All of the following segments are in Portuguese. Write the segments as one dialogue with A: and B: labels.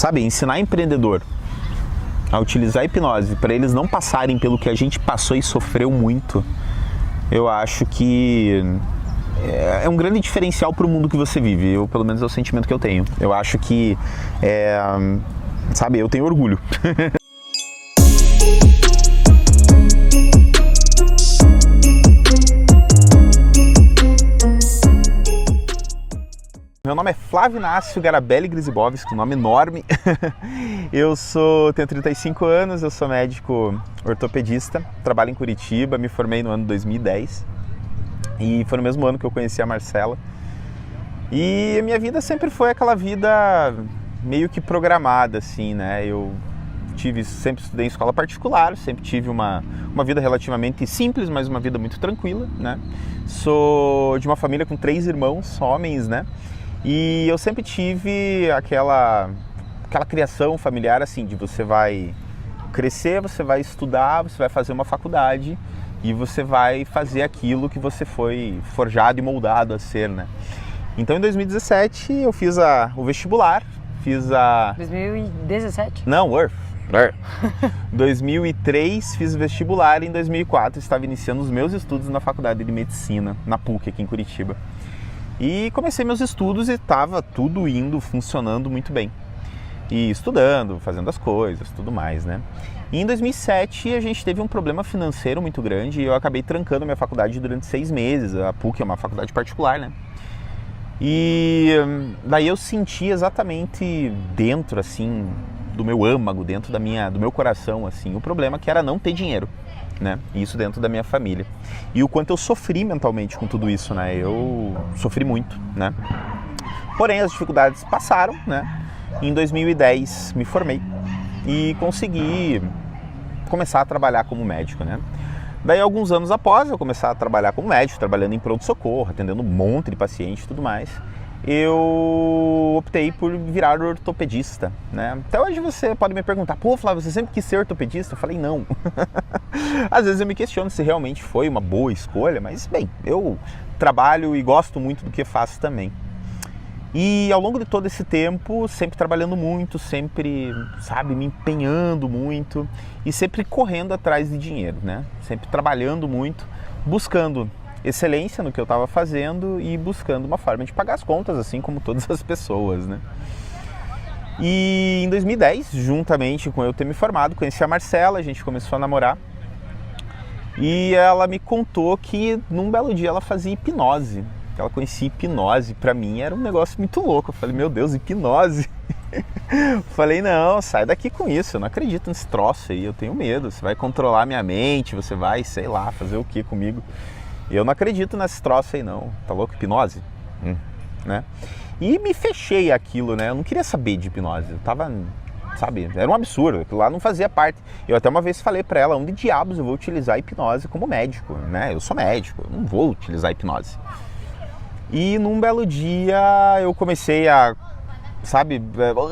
A: sabe, ensinar empreendedor a utilizar a hipnose para eles não passarem pelo que a gente passou e sofreu muito, eu acho que é um grande diferencial para o mundo que você vive. Pelo menos é o sentimento que eu tenho. Eu acho que, sabe, eu tenho orgulho. Meu nome é Flávio Inácio Garabelli Grzybowski, um nome enorme. Tenho 35 anos, eu sou médico ortopedista, trabalho em Curitiba, me formei no ano 2010 e foi no mesmo ano que eu conheci a Marcela. E a minha vida sempre foi aquela vida meio que programada, assim, né? Sempre estudei em escola particular, sempre tive uma vida relativamente simples, mas uma vida muito tranquila, né? Sou de uma família com 3 irmãos, homens, né? E eu sempre tive aquela criação familiar assim, de você vai crescer, você vai estudar, você vai fazer uma faculdade e você vai fazer aquilo que você foi forjado e moldado a ser, né? Então em 2017 eu fiz o vestibular,
B: 2017?
A: Não, 2003 fiz vestibular e em 2004 estava iniciando os meus estudos na faculdade de medicina, na PUC aqui em Curitiba. E comecei meus estudos e estava tudo funcionando muito bem. E estudando, fazendo as coisas, tudo mais, né? E em 2007 a gente teve um problema financeiro muito grande e eu acabei trancando minha faculdade durante 6 meses. A PUC é uma faculdade particular, né? E daí eu senti exatamente dentro, assim, do meu âmago, dentro do meu coração, assim, o problema que era não ter dinheiro, né? Isso dentro da minha família. E o quanto eu sofri mentalmente com tudo isso, né? Eu sofri muito, né? Porém, as dificuldades passaram, né? Em 2010 me formei e consegui começar a trabalhar como médico, né? Daí, alguns anos após eu começar a trabalhar como médico, trabalhando em pronto-socorro, atendendo um monte de paciente e tudo mais, eu optei por virar ortopedista, né? Até hoje você pode me perguntar, pô, Flávio, você sempre quis ser ortopedista? Eu falei, não. Às vezes eu me questiono se realmente foi uma boa escolha, mas, bem, eu trabalho e gosto muito do que faço também. E ao longo de todo esse tempo, sempre trabalhando muito, sempre, sabe, me empenhando muito e sempre correndo atrás de dinheiro, né? Sempre trabalhando muito, buscando excelência no que eu estava fazendo e buscando uma forma de pagar as contas, assim como todas as pessoas, né? E em 2010, juntamente com eu ter me formado, conheci a Marcela, a gente começou a namorar e ela me contou que num belo dia ela fazia hipnose. Ela conhecia hipnose, pra mim era um negócio muito louco. Eu falei, meu Deus, hipnose? Falei, não, sai daqui com isso, eu não acredito nesse troço aí, eu tenho medo. Você vai controlar minha mente, você vai, sei lá, fazer o que comigo? Eu não acredito nesse troço aí não, tá louco? Hipnose? Né? E me fechei aquilo, né? Eu não queria saber de hipnose, eu tava, sabe, era um absurdo, aquilo lá não fazia parte. Eu até uma vez falei pra ela, onde diabos eu vou utilizar hipnose como médico, né? Eu sou médico, eu não vou utilizar hipnose. E num belo dia eu comecei sabe,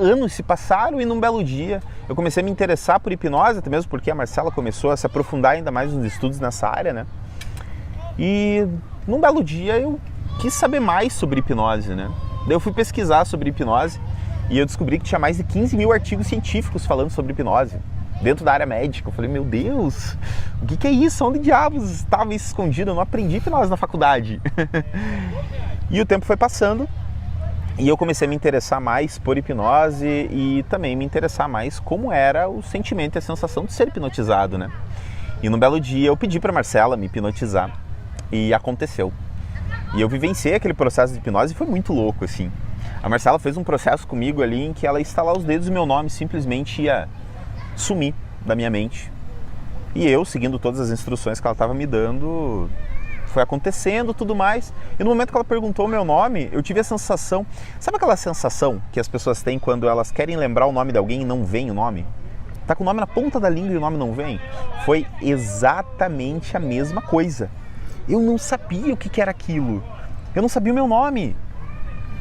A: anos se passaram e num belo dia eu comecei a me interessar por hipnose, até mesmo porque a Marcela começou a se aprofundar ainda mais nos estudos nessa área, né? E num belo dia eu quis saber mais sobre hipnose, né? Daí eu fui pesquisar sobre hipnose e eu descobri que tinha mais de 15 mil artigos científicos falando sobre hipnose dentro da área médica. Eu falei, meu Deus, o que é isso? Onde diabos estava isso escondido? Eu não aprendi hipnose na faculdade. E o tempo foi passando e eu comecei a me interessar mais por hipnose e também me interessar mais como era o sentimento e a sensação de ser hipnotizado, né? E num belo dia eu pedi para Marcela me hipnotizar e aconteceu. E eu vivenciei aquele processo de hipnose e foi muito louco, assim. A Marcela fez um processo comigo ali em que ela ia estalar os dedos e meu nome simplesmente ia sumir da minha mente. E eu, seguindo todas as instruções que ela estava me dando, foi acontecendo, tudo mais. E no momento que ela perguntou o meu nome, eu tive a sensação... Sabe aquela sensação que as pessoas têm quando elas querem lembrar o nome de alguém e não vem o nome? Tá com o nome na ponta da língua e o nome não vem? Foi exatamente a mesma coisa. Eu não sabia o que era aquilo. Eu não sabia o meu nome.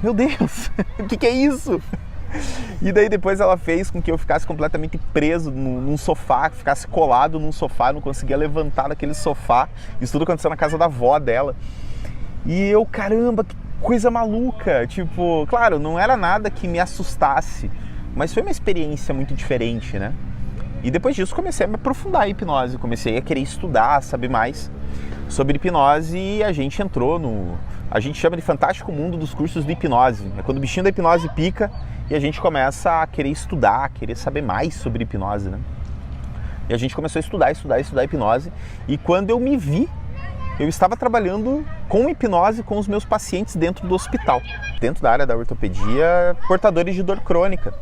A: Meu Deus, o que é isso? E daí depois ela fez com que eu ficasse completamente preso num sofá, ficasse colado num sofá, não conseguia levantar daquele sofá. Isso tudo aconteceu na casa da avó dela. E eu, caramba, que coisa maluca. Tipo, claro, não era nada que me assustasse, mas foi uma experiência muito diferente, né? E depois disso comecei a me aprofundar em hipnose, comecei a querer estudar, saber mais sobre hipnose e a gente entrou a gente chama de fantástico mundo dos cursos de hipnose. É quando o bichinho da hipnose pica e a gente começa a querer estudar, a querer saber mais sobre hipnose, né? E a gente começou a estudar hipnose e quando eu me vi, eu estava trabalhando com hipnose com os meus pacientes dentro do hospital, dentro da área da ortopedia, portadores de dor crônica.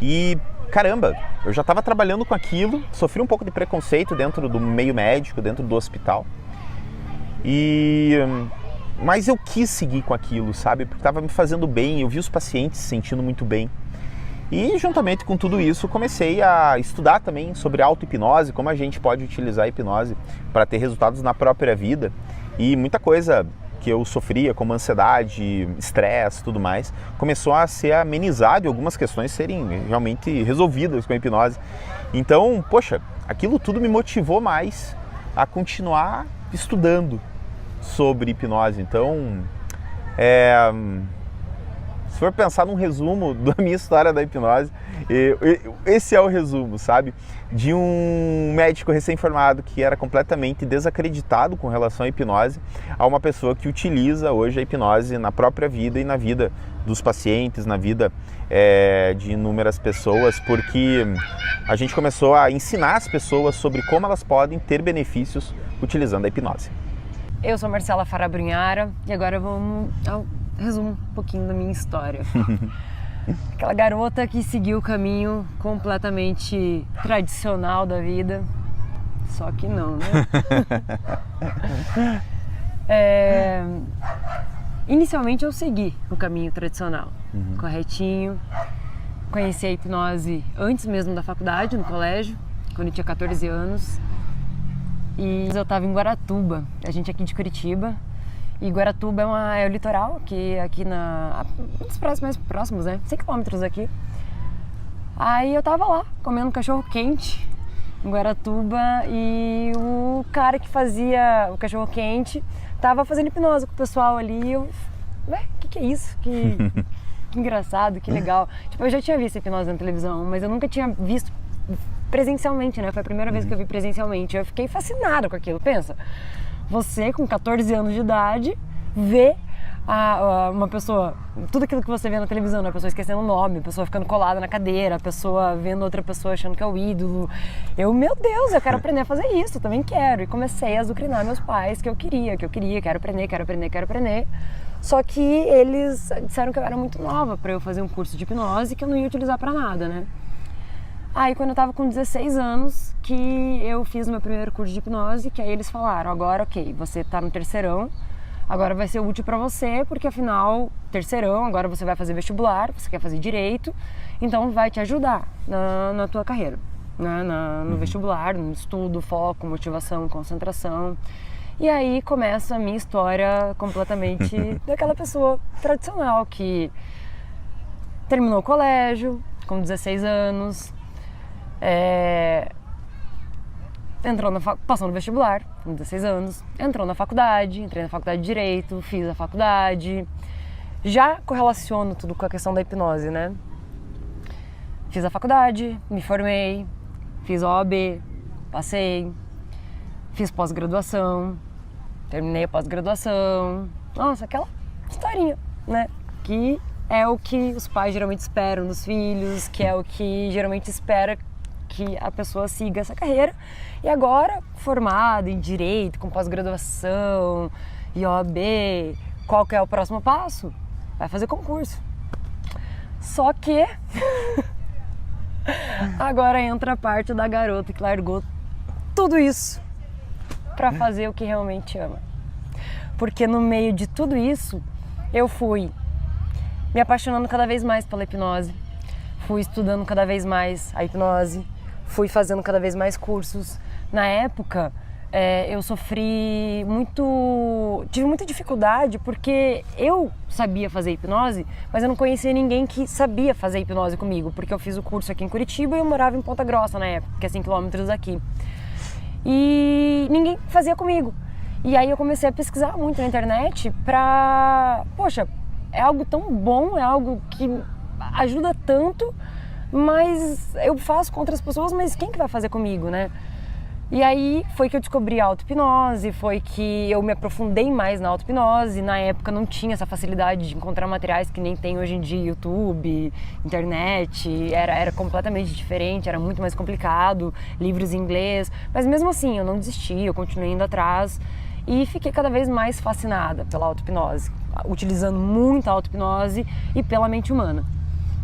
A: E caramba, eu já estava trabalhando com aquilo, sofri um pouco de preconceito dentro do meio médico, dentro do hospital. Mas eu quis seguir com aquilo, sabe? Porque estava me fazendo bem, eu vi os pacientes se sentindo muito bem. E juntamente com tudo isso, comecei a estudar também sobre auto-hipnose, como a gente pode utilizar a hipnose para ter resultados na própria vida. E muita coisa que eu sofria, como ansiedade, estresse, tudo mais, começou a ser amenizado e algumas questões serem realmente resolvidas com a hipnose. Então, poxa, aquilo tudo me motivou mais a continuar estudando sobre hipnose. Então, se for pensar num resumo da minha história da hipnose, esse é o resumo, sabe? De um médico recém-formado que era completamente desacreditado com relação à hipnose, a uma pessoa que utiliza hoje a hipnose na própria vida e na vida dos pacientes, na vida de inúmeras pessoas, porque a gente começou a ensinar as pessoas sobre como elas podem ter benefícios utilizando a hipnose.
B: Eu sou Marcela Farabrunhara e agora vamos ao resumo um pouquinho da minha história. Aquela garota que seguiu o caminho completamente tradicional da vida, só que não, né? Inicialmente eu segui o caminho tradicional, corretinho. Conheci a hipnose antes mesmo da faculdade, no colégio, quando eu tinha 14 anos. E eu estava em Guaratuba, a gente é aqui de Curitiba. E Guaratuba é o litoral, que aqui um dos praias mais próximos, né? 100 quilômetros daqui. Aí eu tava lá, comendo cachorro quente em Guaratuba e o cara que fazia o cachorro quente tava fazendo hipnose com o pessoal ali e eu... Ué, o que é isso? Que engraçado, que legal. Tipo, eu já tinha visto hipnose na televisão, mas eu nunca tinha visto presencialmente, né? Foi a primeira vez que eu vi presencialmente. Eu fiquei fascinada com aquilo. Pensa, você com 14 anos de idade vê uma pessoa, tudo aquilo que você vê na televisão, né? A pessoa esquecendo o nome, a pessoa ficando colada na cadeira, a pessoa vendo outra pessoa achando que é o ídolo. Meu Deus, eu quero aprender a fazer isso, eu também quero. E comecei a azucrinar meus pais que eu queria, quero aprender. Só que eles disseram que eu era muito nova para eu fazer um curso de hipnose que eu não ia utilizar para nada, né? Aí quando eu tava com 16 anos que eu fiz o meu primeiro curso de hipnose, que aí eles falaram, agora ok, você tá no terceirão, agora vai ser útil pra você, porque afinal, terceirão, agora você vai fazer vestibular, você quer fazer direito, então vai te ajudar na tua carreira, né? No vestibular, no estudo, foco, motivação, concentração. E aí começa a minha história completamente daquela pessoa tradicional que terminou o colégio com 16 anos, passou no vestibular com 16 anos, entrou na faculdade, entrei na faculdade de Direito, fiz a faculdade, já correlaciono tudo com a questão da hipnose, né? Fiz a faculdade, me formei, fiz OAB, passei, fiz pós-graduação, terminei a pós-graduação, nossa, aquela historinha, né? Que é o que os pais geralmente esperam dos filhos, que é o que geralmente espera que a pessoa siga essa carreira. E agora, formada em Direito, com pós-graduação e OAB, qual que é o próximo passo? Vai fazer concurso. Só que agora entra a parte da garota que largou tudo isso para fazer o que realmente ama. Porque no meio de tudo isso, eu fui me apaixonando cada vez mais pela hipnose, fui estudando cada vez mais a hipnose, fui fazendo cada vez mais cursos. Na época, eu tive muita dificuldade porque eu sabia fazer hipnose, mas eu não conhecia ninguém que sabia fazer hipnose comigo, porque eu fiz o curso aqui em Curitiba e eu morava em Ponta Grossa na época, que é 100 quilômetros daqui. E ninguém fazia comigo. E aí eu comecei a pesquisar muito na internet poxa, é algo tão bom, é algo que ajuda tanto, mas eu faço com outras pessoas, mas quem que vai fazer comigo, né? E aí foi que eu descobri a auto-hipnose, foi que eu me aprofundei mais na auto-hipnose. Na época não tinha essa facilidade de encontrar materiais que nem tem hoje em dia, YouTube, internet, era completamente diferente, era muito mais complicado, livros em inglês. Mas mesmo assim eu não desisti, eu continuei indo atrás e fiquei cada vez mais fascinada pela auto-hipnose, utilizando muito a auto-hipnose e pela mente humana.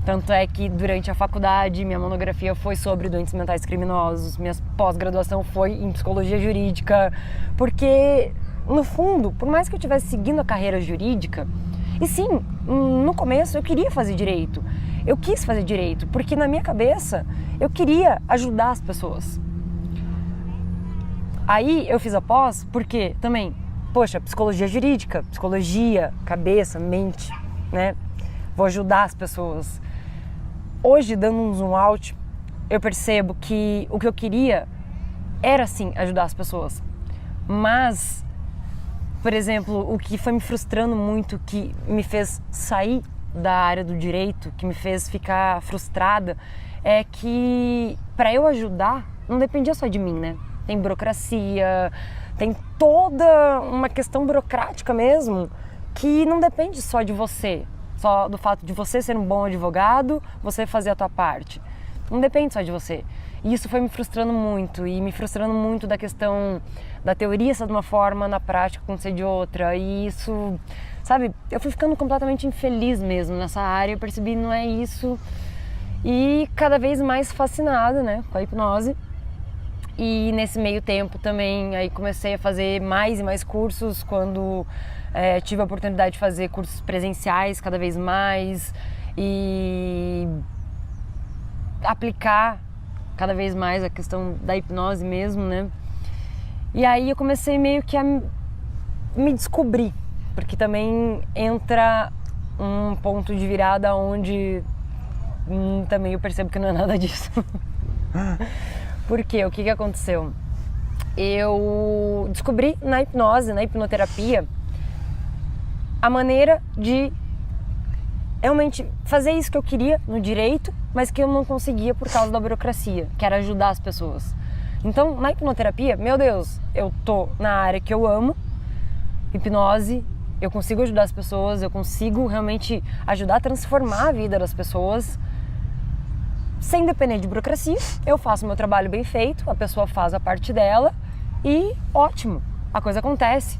B: Tanto é que durante a faculdade minha monografia foi sobre doentes mentais criminosos, minha pós-graduação foi em psicologia jurídica, porque no fundo, por mais que eu estivesse seguindo a carreira jurídica, e sim, no começo eu queria fazer direito, eu quis fazer direito, porque na minha cabeça eu queria ajudar as pessoas. Aí eu fiz a pós porque também, poxa, psicologia jurídica, psicologia, cabeça, mente, né? Vou ajudar as pessoas. Hoje, dando um zoom out, eu percebo que o que eu queria era, sim, ajudar as pessoas. Mas, por exemplo, o que foi me frustrando muito, que me fez sair da área do direito, que me fez ficar frustrada, é que para eu ajudar, não dependia só de mim, né? Tem burocracia, tem toda uma questão burocrática mesmo, que não depende só de você. Só do fato de você ser um bom advogado, você fazer a tua parte. Não depende só de você. E isso foi me frustrando muito, e me frustrando muito da questão da teoria ser de uma forma, na prática acontecer de outra. E isso, sabe, eu fui ficando completamente infeliz mesmo nessa área, eu percebi que não é isso. E cada vez mais fascinada, né, com a hipnose. E nesse meio tempo também aí comecei a fazer mais e mais cursos quando tive a oportunidade de fazer cursos presenciais cada vez mais e aplicar cada vez mais a questão da hipnose mesmo, né? E aí eu comecei meio que a me descobrir, porque também entra um ponto de virada onde também eu percebo que não é nada disso. Por quê? O que aconteceu? Eu descobri na hipnose, na hipnoterapia, a maneira de realmente fazer isso que eu queria no direito, mas que eu não conseguia por causa da burocracia, que era ajudar as pessoas. Então, na hipnoterapia, meu Deus, eu tô na área que eu amo, hipnose, eu consigo ajudar as pessoas, eu consigo realmente ajudar a transformar a vida das pessoas, sem depender de burocracia. Eu faço o meu trabalho bem feito, a pessoa faz a parte dela e ótimo, a coisa acontece.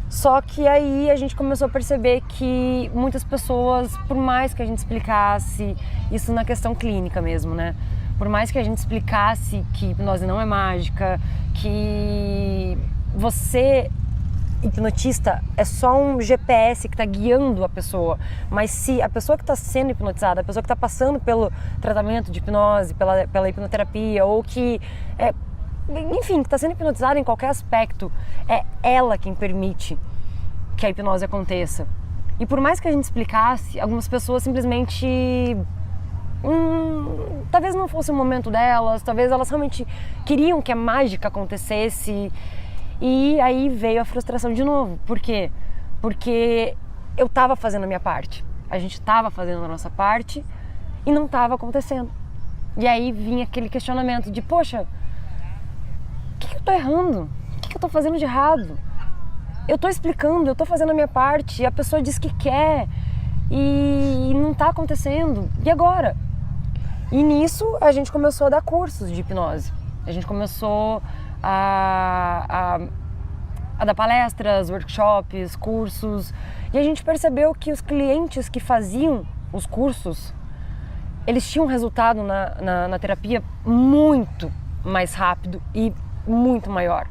B: Só que aí a gente começou a perceber que muitas pessoas, por mais que a gente explicasse, isso na questão clínica mesmo, né? Por mais que a gente explicasse que hipnose não é mágica, que você, hipnotista, é só um GPS que está guiando a pessoa, mas se a pessoa que está sendo hipnotizada, a pessoa que está passando pelo tratamento de hipnose, pela hipnoterapia, ou que enfim, que está sendo hipnotizada em qualquer aspecto, é ela quem permite que a hipnose aconteça. E por mais que a gente explicasse, algumas pessoas simplesmente talvez não fosse o momento delas, talvez elas realmente queriam que a mágica acontecesse. E aí veio a frustração de novo. Por quê? Porque eu estava fazendo a minha parte, a gente estava fazendo a nossa parte e não estava acontecendo. E aí vinha aquele questionamento de, poxa, o que eu tô errando? O que eu tô fazendo de errado? Eu tô explicando, eu tô fazendo a minha parte, e a pessoa diz que quer e não tá acontecendo. E agora? E nisso a gente começou a dar cursos de hipnose. A gente começou a dar palestras, workshops, cursos. E a gente percebeu que os clientes que faziam os cursos, eles tinham resultado na terapia muito mais rápido e muito maior.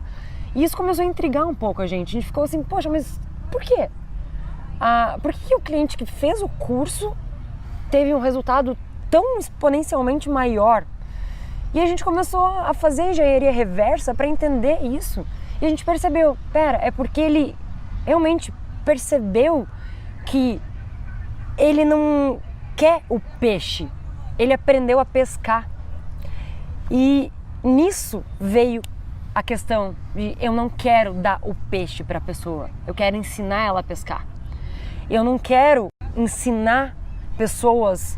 B: E isso começou a intrigar um pouco a gente. A gente ficou assim, poxa, mas por quê? Por que o cliente que fez o curso teve um resultado tão exponencialmente maior? E a gente começou a fazer engenharia reversa para entender isso. E a gente percebeu, é porque ele realmente percebeu que ele não quer o peixe, ele aprendeu a pescar. E nisso veio a questão de eu não quero dar o peixe para a pessoa, eu quero ensinar ela a pescar. Eu não quero ensinar pessoas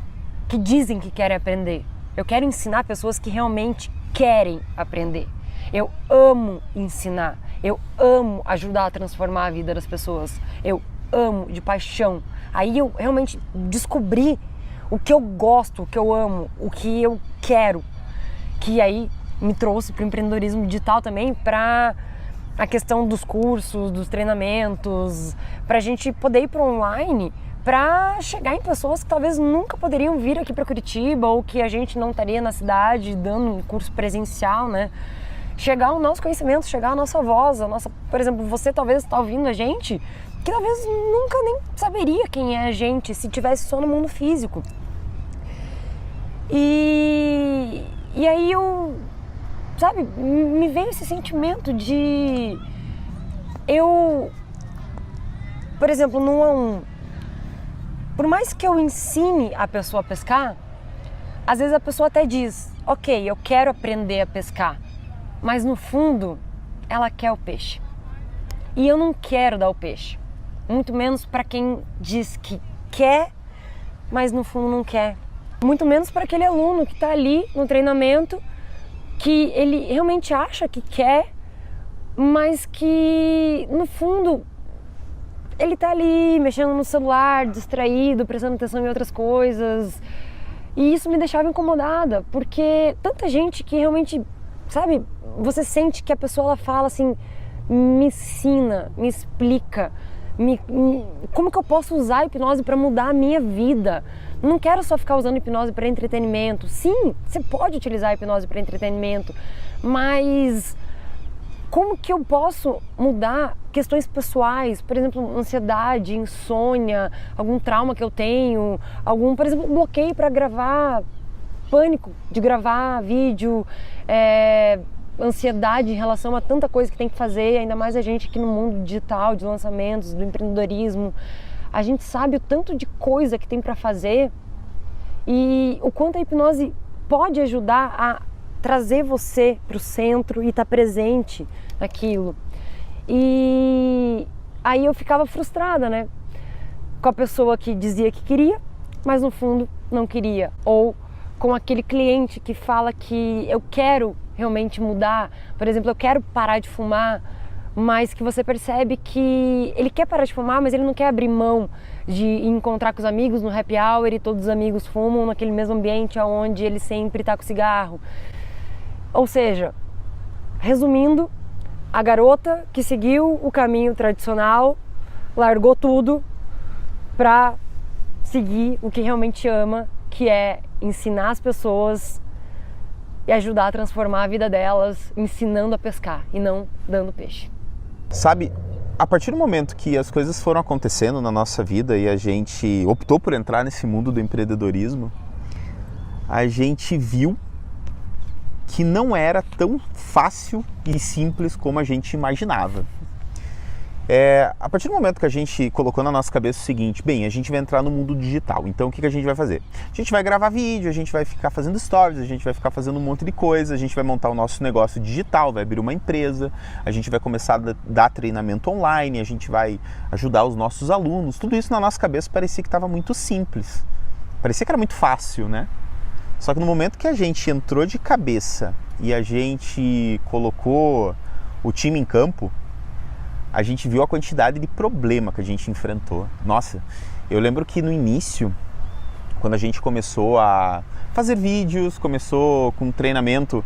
B: que dizem que querem aprender. Eu quero ensinar pessoas que realmente querem aprender. Eu amo ensinar. Eu amo ajudar a transformar a vida das pessoas. Eu amo de paixão. Aí eu realmente descobri o que eu gosto, o que eu amo, o que eu quero. Que aí me trouxe para o empreendedorismo digital também, para a questão dos cursos, dos treinamentos, para a gente poder ir para online, para chegar em pessoas que talvez nunca poderiam vir aqui para Curitiba, ou que a gente não estaria na cidade dando um curso presencial, né? Chegar o nosso conhecimento, chegar a nossa voz, por exemplo, você talvez está ouvindo a gente, que talvez nunca nem saberia quem é a gente se tivesse só no mundo físico. E aí eu, sabe, me veio esse sentimento de por exemplo, no 1 a 1, por mais que eu ensine a pessoa a pescar, às vezes a pessoa até diz, ok, eu quero aprender a pescar, mas no fundo ela quer o peixe. E eu não quero dar o peixe, muito menos para quem diz que quer, mas no fundo não quer. Muito menos para aquele aluno que está ali no treinamento, que ele realmente acha que quer, mas que no fundo ele está ali mexendo no celular, distraído, prestando atenção em outras coisas. E isso me deixava incomodada, porque tanta gente que realmente, sabe, você sente que a pessoa ela fala assim, me ensina, me explica, como que eu posso usar a hipnose para mudar a minha vida? Não quero só ficar usando hipnose para entretenimento. Sim, você pode utilizar a hipnose para entretenimento, mas como que eu posso mudar questões pessoais, por exemplo, ansiedade, insônia, algum trauma que eu tenho, por exemplo, bloqueio para gravar, pânico de gravar vídeo, ansiedade em relação a tanta coisa que tem que fazer, ainda mais a gente aqui no mundo digital, de lançamentos, do empreendedorismo. A gente sabe o tanto de coisa que tem para fazer e o quanto a hipnose pode ajudar a trazer você para o centro e estar presente naquilo. E aí eu ficava frustrada, né? Com a pessoa que dizia que queria, mas no fundo não queria. Ou com aquele cliente que fala que eu quero realmente mudar. Por exemplo, eu quero parar de fumar, mas que você percebe que ele quer parar de fumar, mas ele não quer abrir mão de encontrar com os amigos no happy hour e todos os amigos fumam naquele mesmo ambiente onde ele sempre está com cigarro. Ou seja, resumindo, a garota que seguiu o caminho tradicional largou tudo para seguir o que realmente ama, que é ensinar as pessoas e ajudar a transformar a vida delas, ensinando a pescar e não dando peixe.
A: Sabe, a partir do momento que as coisas foram acontecendo na nossa vida e a gente optou por entrar nesse mundo do empreendedorismo, a gente viu que não era tão fácil e simples como a gente imaginava. A partir do momento que a gente colocou na nossa cabeça o seguinte, bem, a gente vai entrar no mundo digital, então o que a gente vai fazer? A gente vai gravar vídeo, a gente vai ficar fazendo stories, a gente vai ficar fazendo um monte de coisa, a gente vai montar o nosso negócio digital, vai abrir uma empresa, a gente vai começar a dar treinamento online, a gente vai ajudar os nossos alunos. Tudo isso na nossa cabeça parecia que estava muito simples, parecia que era muito fácil, né? Só que no momento que a gente entrou de cabeça e a gente colocou o time em campo, a gente viu a quantidade de problema que a gente enfrentou. Nossa, eu lembro que no início, quando a gente começou a fazer vídeos, começou com um treinamento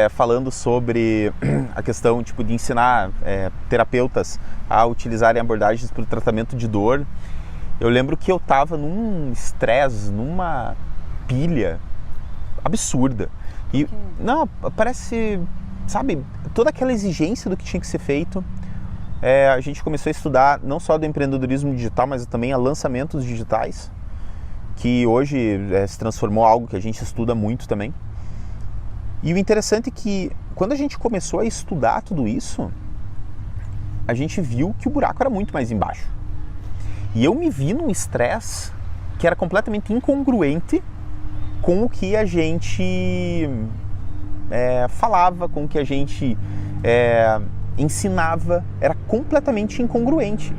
A: falando sobre a questão tipo, de ensinar terapeutas a utilizarem abordagens para o tratamento de dor, eu lembro que eu estava num estresse, numa pilha absurda. E não, parece, sabe, toda aquela exigência do que tinha que ser feito. A gente começou a estudar não só do empreendedorismo digital, mas também a lançamentos digitais, que hoje se transformou em algo que a gente estuda muito também. E o interessante é que quando a gente começou a estudar tudo isso, a gente viu que o buraco era muito mais embaixo. E eu me vi num estresse que era completamente incongruente com o que a gente falava, com o que a gente ensinava, era completamente incongruente.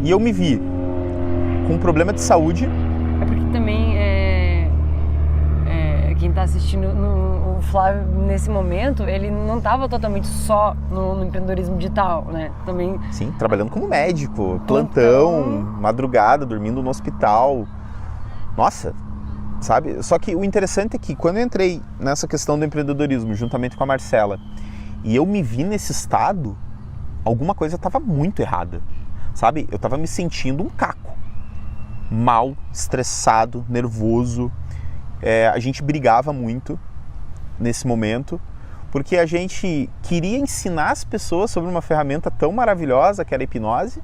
A: E eu me vi com um problema de saúde
B: É porque também quem está assistindo o Flávio nesse momento, ele não estava totalmente só no empreendedorismo digital, né? Também.
A: Sim, trabalhando como médico, plantão, madrugada, dormindo no hospital. Nossa, sabe? Só que o interessante é que quando eu entrei nessa questão do empreendedorismo, juntamente com a Marcela, e eu me vi nesse estado, alguma coisa estava muito errada, sabe? Eu estava me sentindo um caco, mal, estressado, nervoso. A gente brigava muito nesse momento, porque a gente queria ensinar as pessoas sobre uma ferramenta tão maravilhosa que era a hipnose,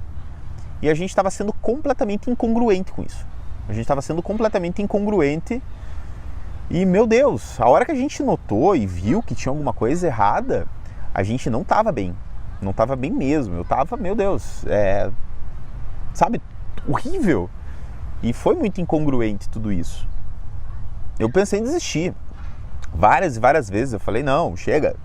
A: e a gente estava sendo completamente incongruente com isso. A gente estava sendo completamente incongruente e, meu Deus, a hora que a gente notou e viu que tinha alguma coisa errada, a gente não estava bem. Não estava bem mesmo. Eu estava, meu Deus, sabe, horrível. E foi muito incongruente tudo isso. Eu pensei em desistir. Várias e várias vezes eu falei, não, chega.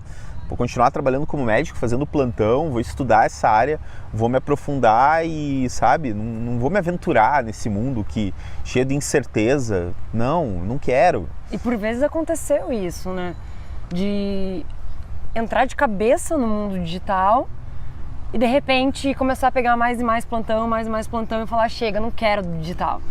A: Vou continuar trabalhando como médico, fazendo plantão, vou estudar essa área, vou me aprofundar e, sabe, não vou me aventurar nesse mundo cheio de incerteza. Não quero.
B: E por vezes aconteceu isso, né? De entrar de cabeça no mundo digital e de repente começar a pegar mais e mais plantão e falar, chega, não quero do digital.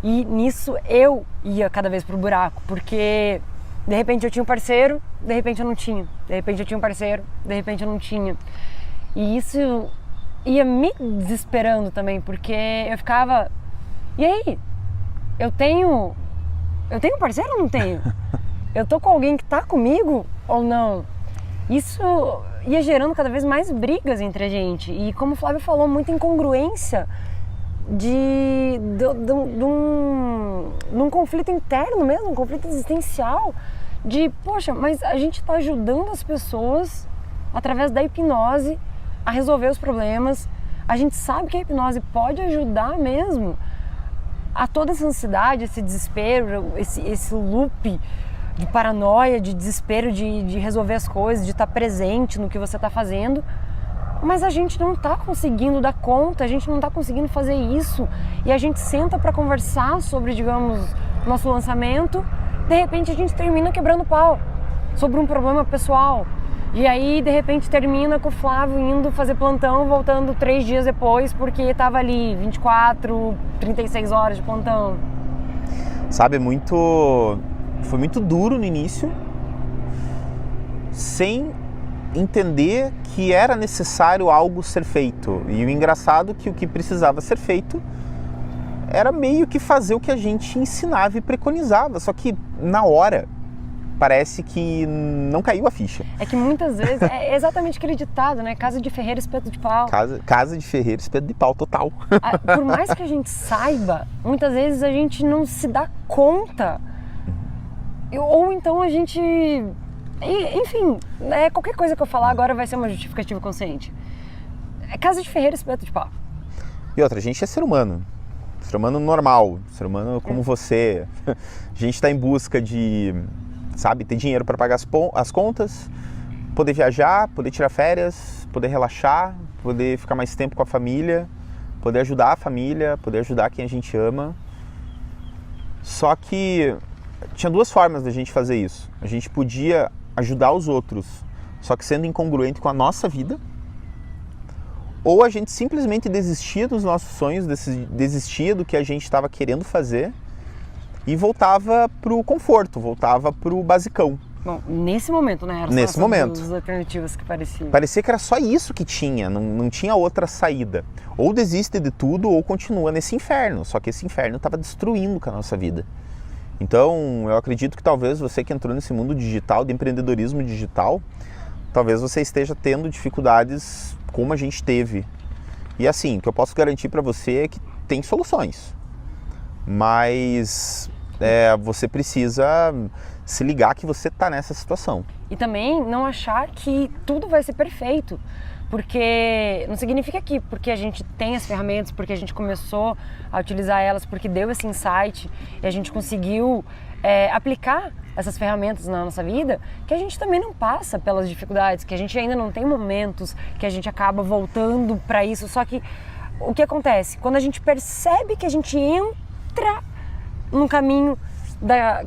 B: E nisso eu ia cada vez pro buraco, porque de repente eu tinha um parceiro, de repente eu não tinha. De repente eu tinha um parceiro, de repente eu não tinha. E isso ia me desesperando também, porque eu ficava, e aí? Eu tenho um parceiro ou não tenho? Eu tô com alguém que tá comigo ou não? Isso ia gerando cada vez mais brigas entre a gente. E como o Flávio falou, muita incongruência de um conflito interno mesmo, um conflito existencial de, poxa, mas a gente está ajudando as pessoas através da hipnose a resolver os problemas, a gente sabe que a hipnose pode ajudar mesmo a toda essa ansiedade, esse desespero, esse loop de paranoia, de desespero de resolver as coisas, de estar presente no que você está fazendo. Mas a gente não está conseguindo dar conta, a gente não está conseguindo fazer isso. E a gente senta para conversar sobre, digamos, nosso lançamento. De repente a gente termina quebrando pau sobre um problema pessoal. E aí, de repente, termina com o Flávio indo fazer plantão, voltando 3 dias depois, porque estava ali 24, 36 horas de plantão.
A: Sabe, foi muito duro no início, sem entender que era necessário algo ser feito. E o engraçado é que o que precisava ser feito era meio que fazer o que a gente ensinava e preconizava, só que na hora parece que não caiu a ficha.
B: É que muitas vezes é exatamente aquele ditado, né? Casa de ferreiro, espeto de pau.
A: Casa de ferreiro, espeto de pau total.
B: Por mais que a gente saiba, muitas vezes a gente não se dá conta. Ou então a gente... Enfim, qualquer coisa que eu falar agora vai ser uma justificativa consciente. É casa de ferreiro, espeto de pau.
A: E outra, a gente é ser humano normal, ser humano como você. A gente está em busca de, sabe, ter dinheiro para pagar as contas, poder viajar, poder tirar férias, poder relaxar, poder ficar mais tempo com a família, poder ajudar a família, poder ajudar quem a gente ama. Só que tinha 2 formas da gente fazer isso. A gente podia ajudar os outros, só que sendo incongruente com a nossa vida, ou a gente simplesmente desistia dos nossos sonhos, desistia do que a gente estava querendo fazer e voltava pro conforto, voltava pro basicão.
B: Bom, nesse momento, né? Era
A: nesse momento.
B: As alternativas que pareciam.
A: Parecia que era só isso que tinha, não tinha outra saída. Ou desiste de tudo ou continua nesse inferno, só que esse inferno estava destruindo com a nossa vida. Então, eu acredito que talvez você que entrou nesse mundo digital, de empreendedorismo digital, talvez você esteja tendo dificuldades como a gente teve. E assim, o que eu posso garantir para você é que tem soluções. Mas você precisa se ligar que você está nessa situação.
B: E também não achar que tudo vai ser perfeito. Porque não significa que porque a gente tem as ferramentas, porque a gente começou a utilizar elas, porque deu esse insight e a gente conseguiu aplicar essas ferramentas na nossa vida, que a gente também não passa pelas dificuldades, que a gente ainda não tem momentos que a gente acaba voltando para isso. Só que o que acontece? Quando a gente percebe que a gente entra num caminho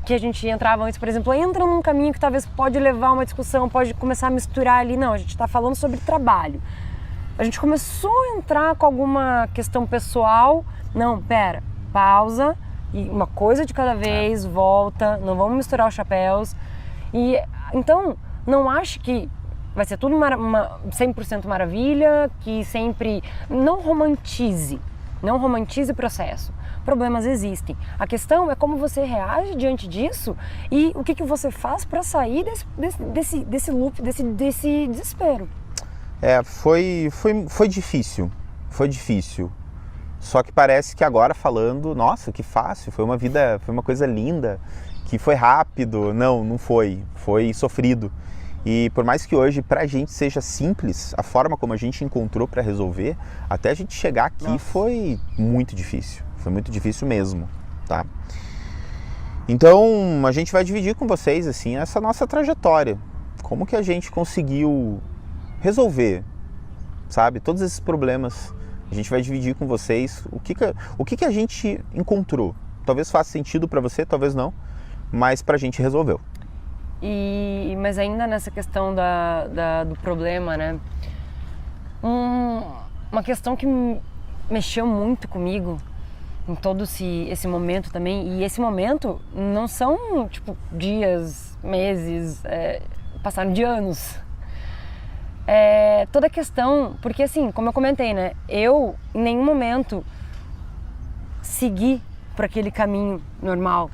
B: que a gente entrava antes, por exemplo, entra num caminho que talvez pode levar a uma discussão, pode começar a misturar ali. Não, a gente está falando sobre trabalho. A gente começou a entrar com alguma questão pessoal. Não, pera, pausa, e uma coisa de cada vez, volta, não vamos misturar os chapéus. E então, não ache que vai ser tudo 100% maravilha, que sempre... Não romantize o processo. Problemas existem. A questão é como você reage diante disso e o que você faz para sair desse loop, desse desespero.
A: Foi difícil. Foi difícil. Só que parece que agora falando, nossa, que fácil, foi uma coisa linda, que foi rápido. Não foi. Foi sofrido. E por mais que hoje pra gente seja simples, a forma como a gente encontrou para resolver, até a gente chegar aqui foi muito difícil. Foi muito difícil mesmo, tá? Então, a gente vai dividir com vocês, assim, essa nossa trajetória. Como que a gente conseguiu resolver, sabe? Todos esses problemas. A gente vai dividir com vocês o que a gente encontrou. Talvez faça sentido para você, talvez não, mas pra gente resolveu.
B: Mas ainda nessa questão do problema, né? Uma questão que mexeu muito comigo em todo esse momento também, e esse momento não são tipo dias, meses, passaram de anos. Toda a questão, porque assim, como eu comentei, né? Eu em nenhum momento segui por aquele caminho normal.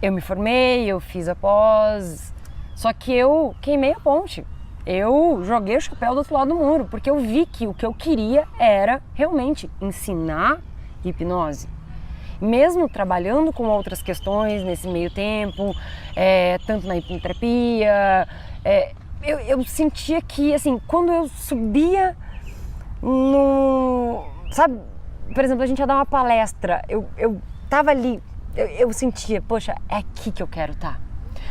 B: Eu me formei, eu fiz a pós, só que eu queimei a ponte. Eu joguei o chapéu do outro lado do muro, porque eu vi que o que eu queria era realmente ensinar hipnose. Mesmo trabalhando com outras questões nesse meio tempo, tanto na hipnoterapia, eu sentia que, assim, quando eu subia sabe, por exemplo, a gente ia dar uma palestra, eu tava ali, eu sentia, poxa, é aqui que eu quero estar.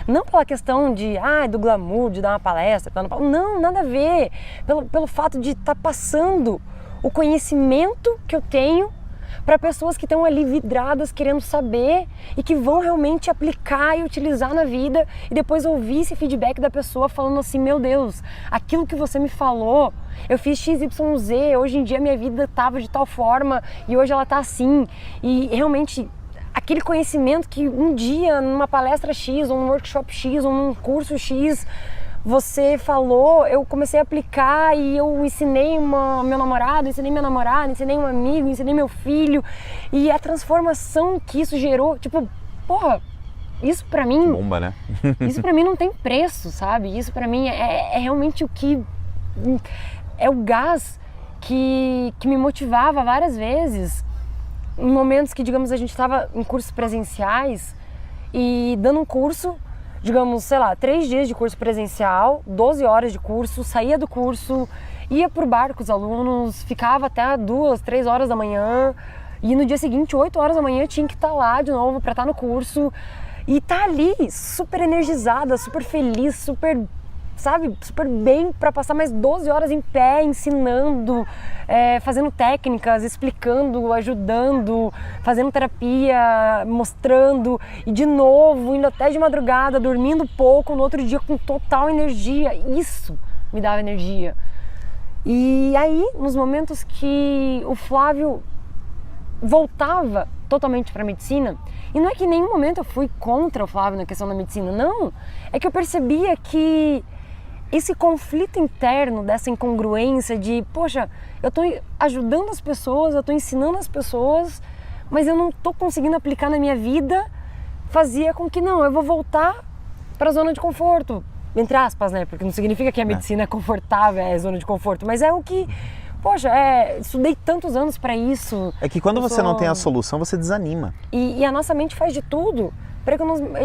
B: Não pela questão do glamour, de dar uma palestra, não, nada a ver. Pelo fato de estar passando o conhecimento que eu tenho para pessoas que estão ali vidradas, querendo saber e que vão realmente aplicar e utilizar na vida e depois ouvir esse feedback da pessoa falando assim, meu Deus, aquilo que você me falou, eu fiz XYZ, hoje em dia minha vida estava de tal forma e hoje ela está assim. E realmente aquele conhecimento que um dia numa palestra X ou num workshop X ou num curso X você falou, eu comecei a aplicar e eu ensinei meu namorado, ensinei minha namorada, ensinei um amigo, ensinei meu filho, e a transformação que isso gerou, tipo, porra, isso pra mim...
A: Bomba, né?
B: Isso pra mim não tem preço, sabe? Isso pra mim é realmente o que... É o gás que me motivava várias vezes, em momentos que, digamos, a gente estava em cursos presenciais e dando um curso, digamos, sei lá, 3 dias de curso presencial, 12 horas de curso, saía do curso, ia pro bar com os alunos, ficava até 2, 3 horas da manhã e no dia seguinte, 8 horas da manhã, tinha que estar lá de novo para estar no curso e tá ali super energizada, super feliz, super, sabe, super bem para passar mais 12 horas em pé, ensinando, fazendo técnicas, explicando, ajudando, fazendo terapia, mostrando e de novo, indo até de madrugada, dormindo pouco, no outro dia com total energia. Isso me dava energia. E aí, nos momentos que o Flávio voltava totalmente para a medicina, e não é que em nenhum momento eu fui contra o Flávio na questão da medicina, não, é que eu percebia que esse conflito interno dessa incongruência de, poxa, eu estou ajudando as pessoas, eu estou ensinando as pessoas, mas eu não estou conseguindo aplicar na minha vida, fazia com que não, eu vou voltar para a zona de conforto, entre aspas, né? Porque não significa que a medicina é confortável, é zona de conforto, mas é o que, poxa, estudei tantos anos para isso.
A: É que quando você não tem a solução, você desanima.
B: E a nossa mente faz de tudo para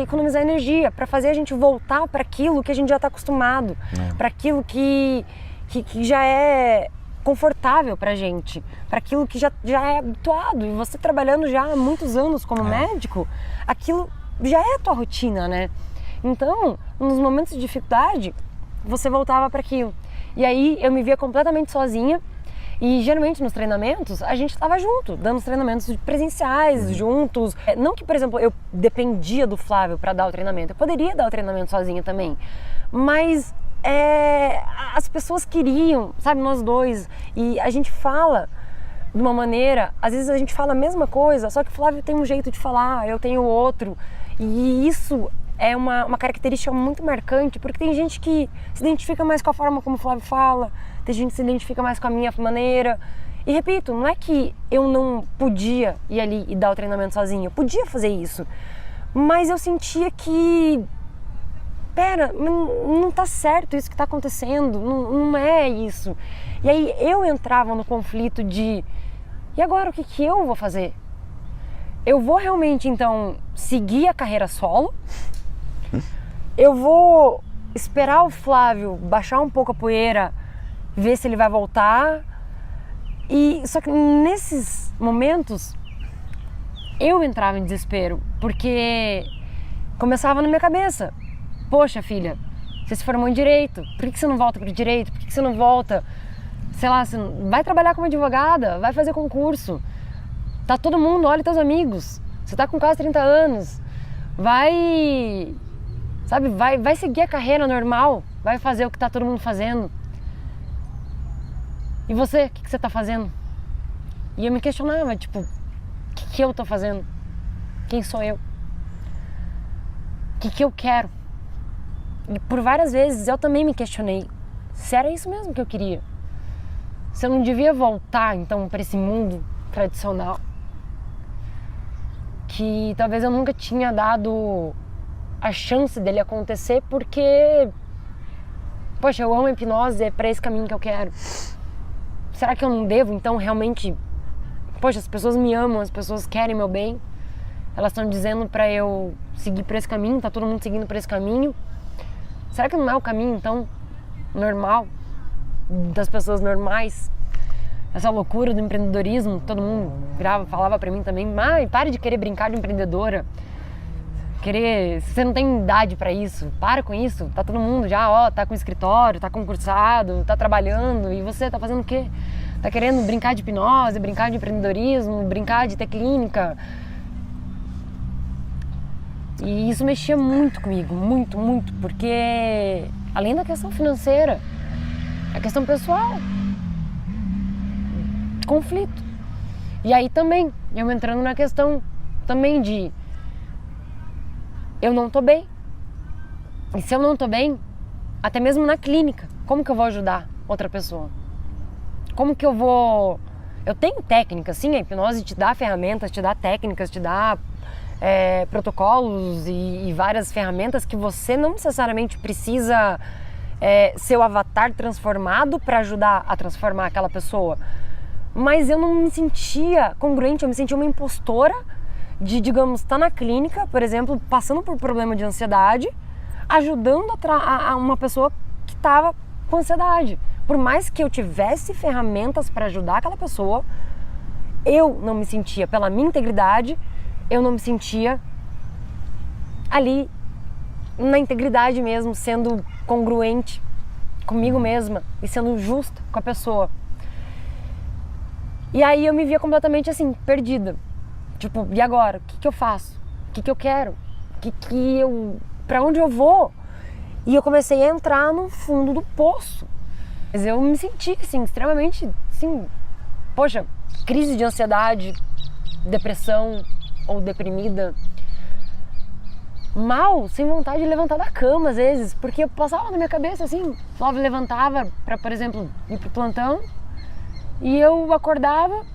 B: economizar energia, para fazer a gente voltar para aquilo que a gente já está acostumado, para aquilo que já é confortável para a gente, para aquilo que já é habituado. E você trabalhando já há muitos anos como médico, aquilo já é a tua rotina, né? Então, nos momentos de dificuldade, você voltava para aquilo. E aí eu me via completamente sozinha E geralmente nos treinamentos a gente estava junto, dando os treinamentos presenciais, juntos. Não que, por exemplo, eu dependia do Flávio para dar o treinamento, eu poderia dar o treinamento sozinha também, mas as pessoas queriam, sabe, nós dois, e a gente fala de uma maneira, às vezes a gente fala a mesma coisa, só que o Flávio tem um jeito de falar, eu tenho outro, e isso é uma característica muito marcante, porque tem gente que se identifica mais com a forma como o Flávio fala, tem gente que se identifica mais com a minha maneira. E repito, não é que eu não podia ir ali e dar o treinamento sozinha, eu podia fazer isso, mas eu sentia que, pera, não tá certo isso que tá acontecendo, não é isso. E aí eu entrava no conflito de, e agora o que eu vou fazer? Eu vou realmente então seguir a carreira solo? Eu vou esperar o Flávio baixar um pouco a poeira, ver se ele vai voltar. E só que nesses momentos eu entrava em desespero, porque começava na minha cabeça: poxa, filha, você se formou em direito, por que você não volta para o direito? Por que você não volta, sei lá, você vai trabalhar como advogada, vai fazer concurso, tá todo mundo, olha teus amigos, você tá com quase 30 anos, vai, sabe, vai seguir a carreira normal, vai fazer o que tá todo mundo fazendo. E você, o que você tá fazendo? E eu me questionava, tipo, o que eu tô fazendo? Quem sou eu? O que eu quero? E por várias vezes eu também me questionei se era isso mesmo que eu queria. Se eu não devia voltar, então, para esse mundo tradicional. Que talvez eu nunca tinha dado a chance dele acontecer, porque, poxa, eu amo a hipnose, é para esse caminho que eu quero. Será que eu não devo, então, realmente... Poxa, as pessoas me amam, as pessoas querem meu bem. Elas estão dizendo para eu seguir por esse caminho, tá todo mundo seguindo por esse caminho. Será que não é o caminho, então, normal, das pessoas normais? Essa loucura do empreendedorismo, todo mundo falava para mim também: pare de querer brincar de empreendedora. Você não tem idade para isso, para com isso. Tá todo mundo já, tá com escritório, tá concursado, tá trabalhando, e você tá fazendo o quê? Tá querendo brincar de hipnose, brincar de empreendedorismo, brincar de ter clínica. E isso mexia muito comigo, muito, muito, porque além da questão financeira, a questão pessoal, conflito. E aí também, eu entrando na questão também de eu não tô bem. E se eu não tô bem, até mesmo na clínica, como que eu vou ajudar outra pessoa? Como que eu vou... Eu tenho técnicas, sim, a hipnose te dá ferramentas, te dá técnicas, te dá protocolos e várias ferramentas que você não necessariamente precisa ser o avatar transformado para ajudar a transformar aquela pessoa. Mas eu não me sentia congruente, eu me sentia uma impostora de, digamos, estar na clínica, por exemplo, passando por problema de ansiedade, ajudando a uma pessoa que estava com ansiedade. Por mais que eu tivesse ferramentas para ajudar aquela pessoa, eu não me sentia, pela minha integridade, eu não me sentia ali na integridade mesmo, sendo congruente comigo mesma e sendo justa com a pessoa. E aí eu me via completamente assim, perdida. Tipo, e agora? O que eu faço? O que eu quero? Pra onde eu vou? E eu comecei a entrar no fundo do poço. Mas eu me senti, assim, extremamente, assim, poxa, crise de ansiedade, depressão ou deprimida. Mal, sem vontade de levantar da cama, às vezes, porque eu passava na minha cabeça, assim, logo levantava pra, por exemplo, ir pro plantão, e eu acordava, o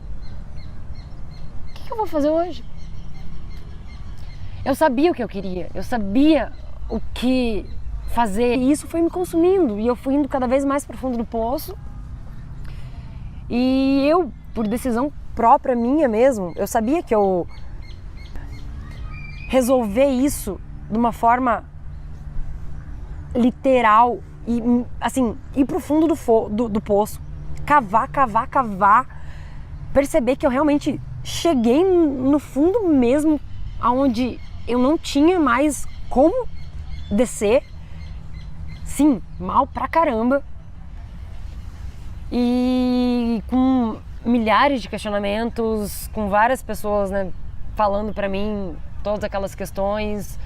B: que eu vou fazer hoje? Eu sabia o que eu queria, eu sabia o que fazer, e isso foi me consumindo, e eu fui indo cada vez mais pro fundo do poço, e eu, por decisão própria minha mesmo, eu sabia que eu resolver isso de uma forma literal e, assim, ir pro fundo do poço, cavar, perceber que eu realmente cheguei no fundo mesmo, aonde eu não tinha mais como descer, sim, mal pra caramba. E com milhares de questionamentos, com várias pessoas, né, falando pra mim todas aquelas questões.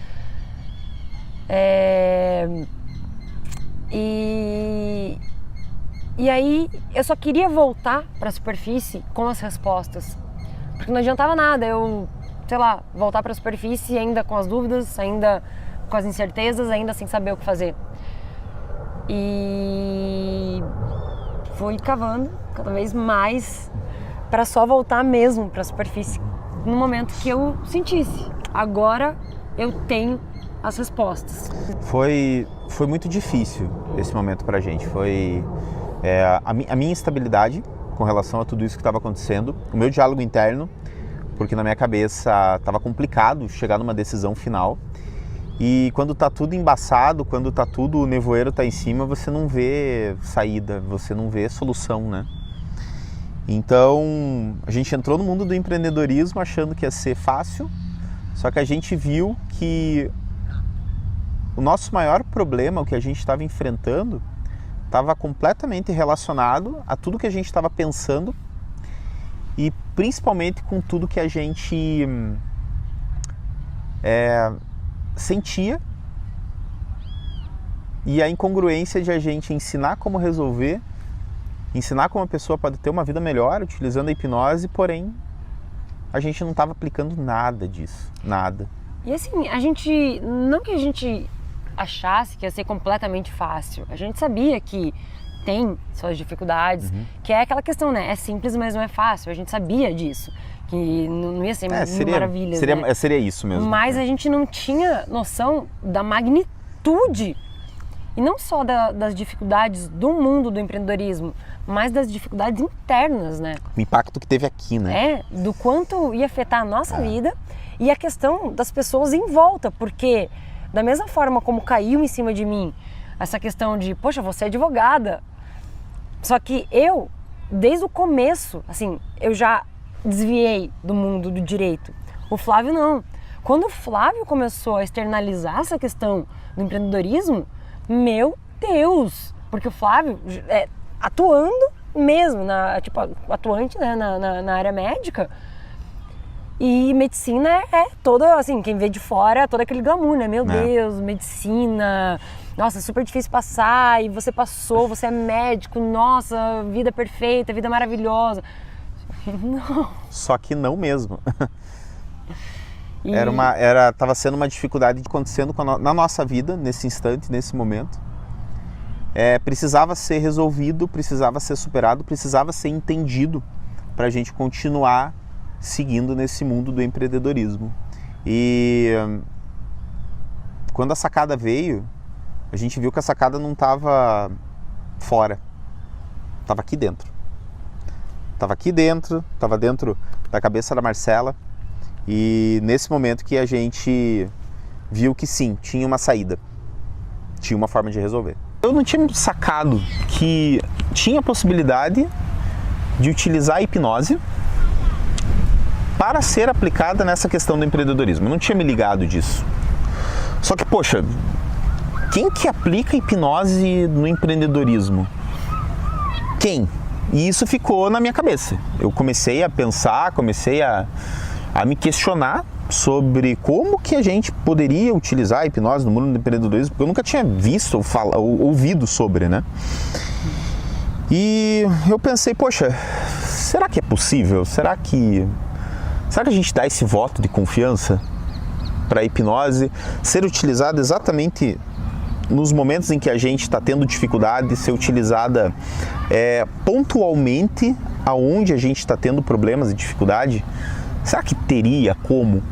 B: E aí eu só queria voltar pra superfície com as respostas. Porque não adiantava nada eu, sei lá, voltar pra superfície ainda com as dúvidas, ainda com as incertezas, ainda sem saber o que fazer. E fui cavando cada vez mais para só voltar mesmo para a superfície no momento que eu sentisse. Agora eu tenho as respostas.
A: Foi muito difícil esse momento pra gente. Foi a minha instabilidade com relação a tudo isso que estava acontecendo, o meu diálogo interno, porque na minha cabeça estava complicado chegar numa decisão final. E quando tá tudo embaçado, quando tá tudo, o nevoeiro tá em cima, você não vê saída, você não vê solução, né? Então, a gente entrou no mundo do empreendedorismo achando que ia ser fácil, só que a gente viu que o nosso maior problema, o que a gente estava enfrentando, estava completamente relacionado a tudo que a gente estava pensando e principalmente com tudo que a gente sentia e a incongruência de a gente ensinar como resolver, ensinar como a pessoa pode ter uma vida melhor utilizando a hipnose, porém a gente não estava aplicando nada disso, nada.
B: E assim, não que a gente achasse que ia ser completamente fácil, a gente sabia que tem suas dificuldades, que é aquela questão, né? É simples, mas não é fácil, a gente sabia disso. Que não ia ser mil maravilhas, né?
A: Seria isso mesmo.
B: Mas a gente não tinha noção da magnitude, e não só das dificuldades do mundo do empreendedorismo, mas das dificuldades internas, né?
A: O impacto que teve aqui, né?
B: Do quanto ia afetar a nossa vida e a questão das pessoas em volta, porque da mesma forma como caiu em cima de mim essa questão de, poxa, você é advogada, só que eu, desde o começo, assim, eu já desviei do mundo do direito. O Flávio não. Quando o Flávio começou a externalizar essa questão do empreendedorismo, meu Deus! Porque o Flávio atuando mesmo, atuante, né, na área médica, e medicina é toda, assim, quem vê de fora, todo aquele glamour, né? Meu Deus, medicina, nossa, super difícil passar, e você passou, você é médico, nossa, vida perfeita, vida maravilhosa. Não.
A: Só que não mesmo. Tava sendo uma dificuldade acontecendo na nossa vida, nesse instante, nesse momento. Precisava ser resolvido, precisava ser superado, precisava ser entendido para a gente continuar seguindo nesse mundo do empreendedorismo. E quando a sacada veio, a gente viu que a sacada não estava fora, estava aqui dentro. Estava dentro da cabeça da Marcela, e nesse momento que a gente viu que sim, tinha uma saída, tinha uma forma de resolver. Eu não tinha sacado que tinha a possibilidade de utilizar a hipnose para ser aplicada nessa questão do empreendedorismo. Eu não tinha me ligado disso. Só que, poxa, quem que aplica hipnose no empreendedorismo? Quem? E isso ficou na minha cabeça. Eu comecei a pensar, comecei a me questionar sobre como que a gente poderia utilizar a hipnose no mundo do empreendedorismo, porque eu nunca tinha visto ou ouvido sobre, né? E eu pensei, poxa, será que é possível? Será que a gente dá esse voto de confiança para a hipnose ser utilizada exatamente nos momentos em que a gente está tendo dificuldade, ser utilizada pontualmente aonde a gente está tendo problemas e dificuldade? Será que teria como?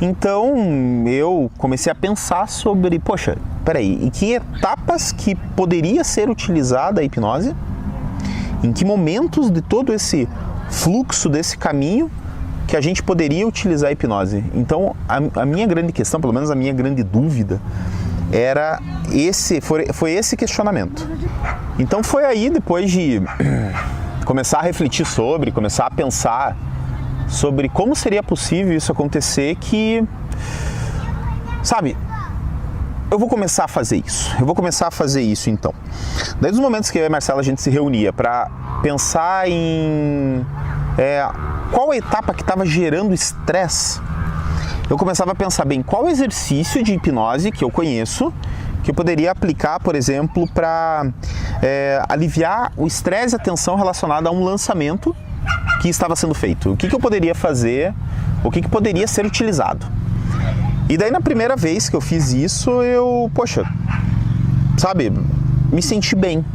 A: Então eu comecei a pensar sobre, poxa, peraí, em que etapas que poderia ser utilizada a hipnose? Em que momentos de todo esse fluxo, desse caminho, que a gente poderia utilizar a hipnose? Então a minha grande questão, pelo menos a minha grande dúvida, foi esse questionamento. Então foi aí, depois de começar a refletir começar a pensar sobre como seria possível isso acontecer, que, sabe, eu vou começar a fazer isso. Então. Desde os momentos que eu e a Marcela a gente se reunia para pensar em qual a etapa que estava gerando estresse, eu começava a pensar bem qual exercício de hipnose que eu conheço que eu poderia aplicar, por exemplo, para aliviar o estresse e a tensão relacionada a um lançamento que estava sendo feito. O que eu poderia fazer, o que poderia ser utilizado. E daí na primeira vez que eu fiz isso, eu, me senti bem.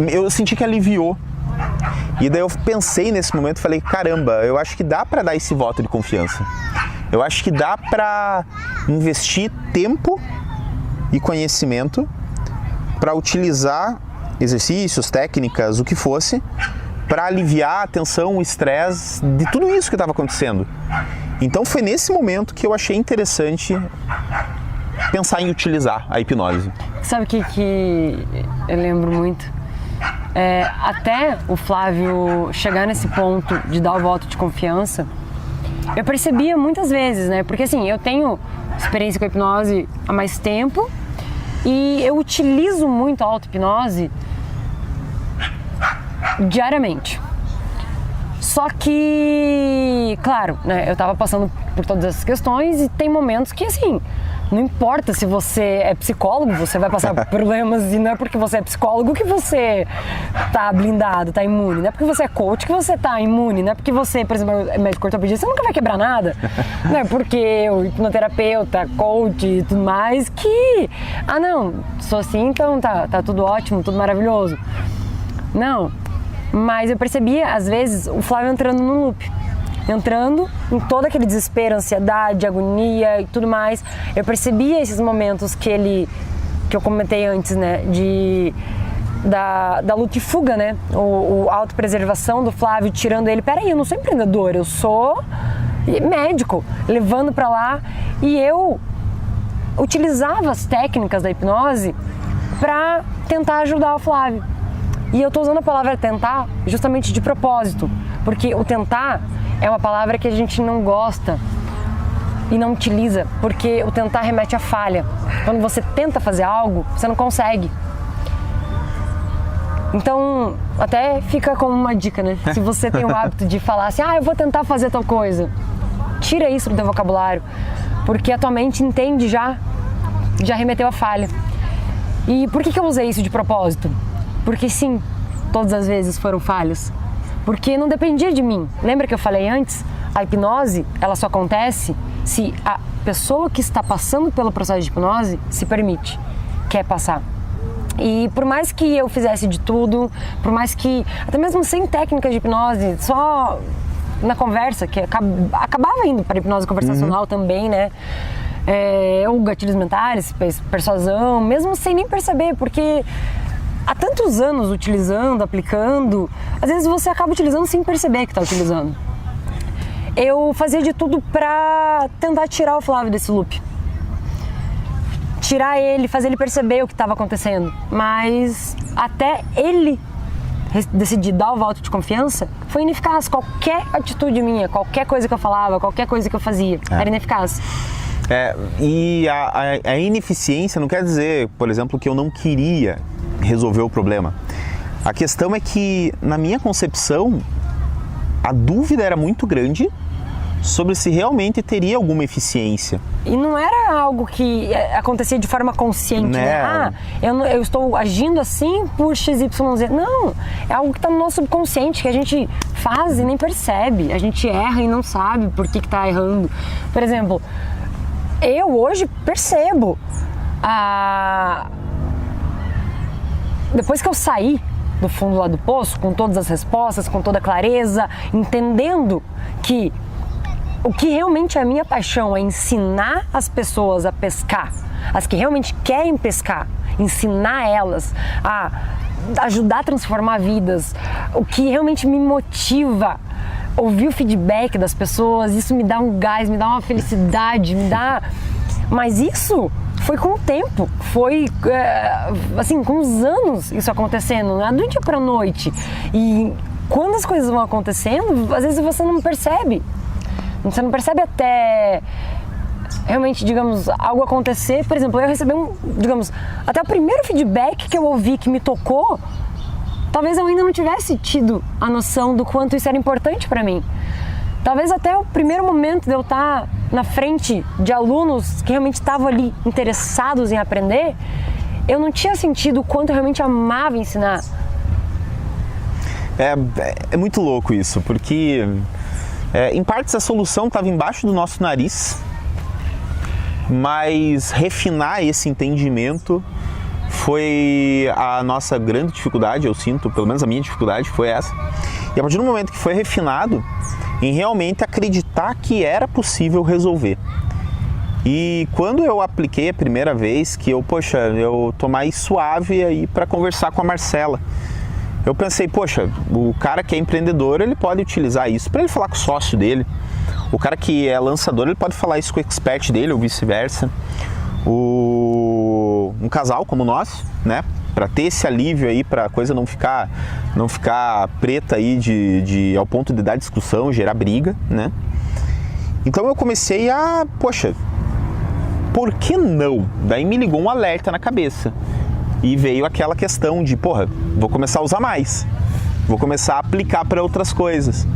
A: Eu senti que aliviou. E daí eu pensei nesse momento, falei, caramba, eu acho que dá para dar esse voto de confiança. Eu acho que dá para investir tempo e conhecimento para utilizar exercícios, técnicas, o que fosse, para aliviar a tensão, o estresse de tudo isso que estava acontecendo. Então foi nesse momento que eu achei interessante pensar em utilizar a hipnose.
B: Sabe o que eu lembro muito? Até o Flávio chegar nesse ponto de dar o voto de confiança, eu percebia muitas vezes, né? Porque assim, eu tenho experiência com a hipnose há mais tempo e eu utilizo muito a auto-hipnose diariamente. Só que, claro, né, eu tava passando por todas essas questões e tem momentos que, assim, não importa se você é psicólogo, você vai passar por problemas e não é porque você é psicólogo que você tá blindado, tá imune. Não é porque você é coach que você tá imune. Não é porque você, por exemplo, é médico ortopedista, você nunca vai quebrar nada. Não é porque o hipnoterapeuta, coach e tudo mais que... Ah, não, sou assim, então tá tudo ótimo, tudo maravilhoso. Não. Mas eu percebia, às vezes, o Flávio entrando no loop. Entrando em todo aquele desespero, ansiedade, agonia e tudo mais. Eu percebia esses momentos que eu comentei antes, né? Da luta e fuga, né? O autopreservação do Flávio, tirando ele. Peraí, eu não sou empreendedor, eu sou médico. Levando pra lá. E eu utilizava as técnicas da hipnose pra tentar ajudar o Flávio. E eu tô usando a palavra tentar justamente de propósito, porque o tentar é uma palavra que a gente não gosta e não utiliza, porque o tentar remete à falha. Quando você tenta fazer algo, você não consegue. Então, até fica como uma dica, né? Se você tem o hábito de falar assim, eu vou tentar fazer tal coisa, tira isso do teu vocabulário, porque a tua mente entende já remeteu à falha. E por que eu usei isso de propósito? Porque sim, todas as vezes foram falhas. Porque não dependia de mim. Lembra que eu falei antes? A hipnose, ela só acontece se a pessoa que está passando pelo processo de hipnose se permite, quer passar. E por mais que eu fizesse de tudo, por mais que, até mesmo sem técnica de hipnose, só na conversa, que acabava indo para hipnose conversacional também, né? Ou gatilhos mentais, persuasão, mesmo sem nem perceber, porque... há tantos anos utilizando, aplicando, às vezes você acaba utilizando sem perceber que está utilizando. Eu fazia de tudo para tentar tirar o Flávio desse loop. Tirar ele, fazer ele perceber o que estava acontecendo. Mas até ele decidir dar o voto de confiança, foi ineficaz. Qualquer atitude minha, qualquer coisa que eu falava, qualquer coisa que eu fazia, era ineficaz.
A: E a ineficiência não quer dizer, por exemplo, que eu não queria resolver o problema. A questão é que, na minha concepção, a dúvida era muito grande sobre se realmente teria alguma eficiência. E
B: não era algo que acontecia de forma consciente, né? Eu estou agindo assim por XYZ. Não, é algo que está no nosso subconsciente, que a gente faz e nem percebe. A gente erra e não sabe por que está errando. Por exemplo, eu hoje percebo depois que eu saí do fundo lá do poço, com todas as respostas, com toda a clareza, entendendo que o que realmente é a minha paixão é ensinar as pessoas a pescar, as que realmente querem pescar, ensinar elas a ajudar a transformar vidas, o que realmente me motiva, ouvir o feedback das pessoas, isso me dá um gás, me dá uma felicidade, Mas isso foi com o tempo, foi assim, com os anos isso acontecendo, não é do dia pra noite. E quando as coisas vão acontecendo, às vezes você não percebe. Você não percebe até realmente, digamos, algo acontecer, por exemplo, eu recebi digamos, até o primeiro feedback que eu ouvi que me tocou, talvez eu ainda não tivesse tido a noção do quanto isso era importante para mim. Talvez até o primeiro momento de eu estar na frente de alunos que realmente estavam ali interessados em aprender, eu não tinha sentido o quanto eu realmente amava ensinar.
A: É muito louco isso, porque em partes a solução estava embaixo do nosso nariz, mas refinar esse entendimento foi a nossa grande dificuldade, eu sinto, pelo menos a minha dificuldade foi essa. E a partir do momento que foi refinado, em realmente acreditar que era possível resolver. E quando eu apliquei a primeira vez, que eu tô mais suave aí para conversar com a Marcela, eu pensei, poxa, o cara que é empreendedor, ele pode utilizar isso para ele falar com o sócio dele. O cara que é lançador, ele pode falar isso com o expert dele ou vice-versa. Um casal como nós, né? Para ter esse alívio aí, para a coisa não ficar preta aí ao ponto de dar discussão, gerar briga, né? Então eu comecei poxa, por que não? Daí me ligou um alerta na cabeça e veio aquela questão de, vou começar a usar mais, vou começar a aplicar para outras coisas.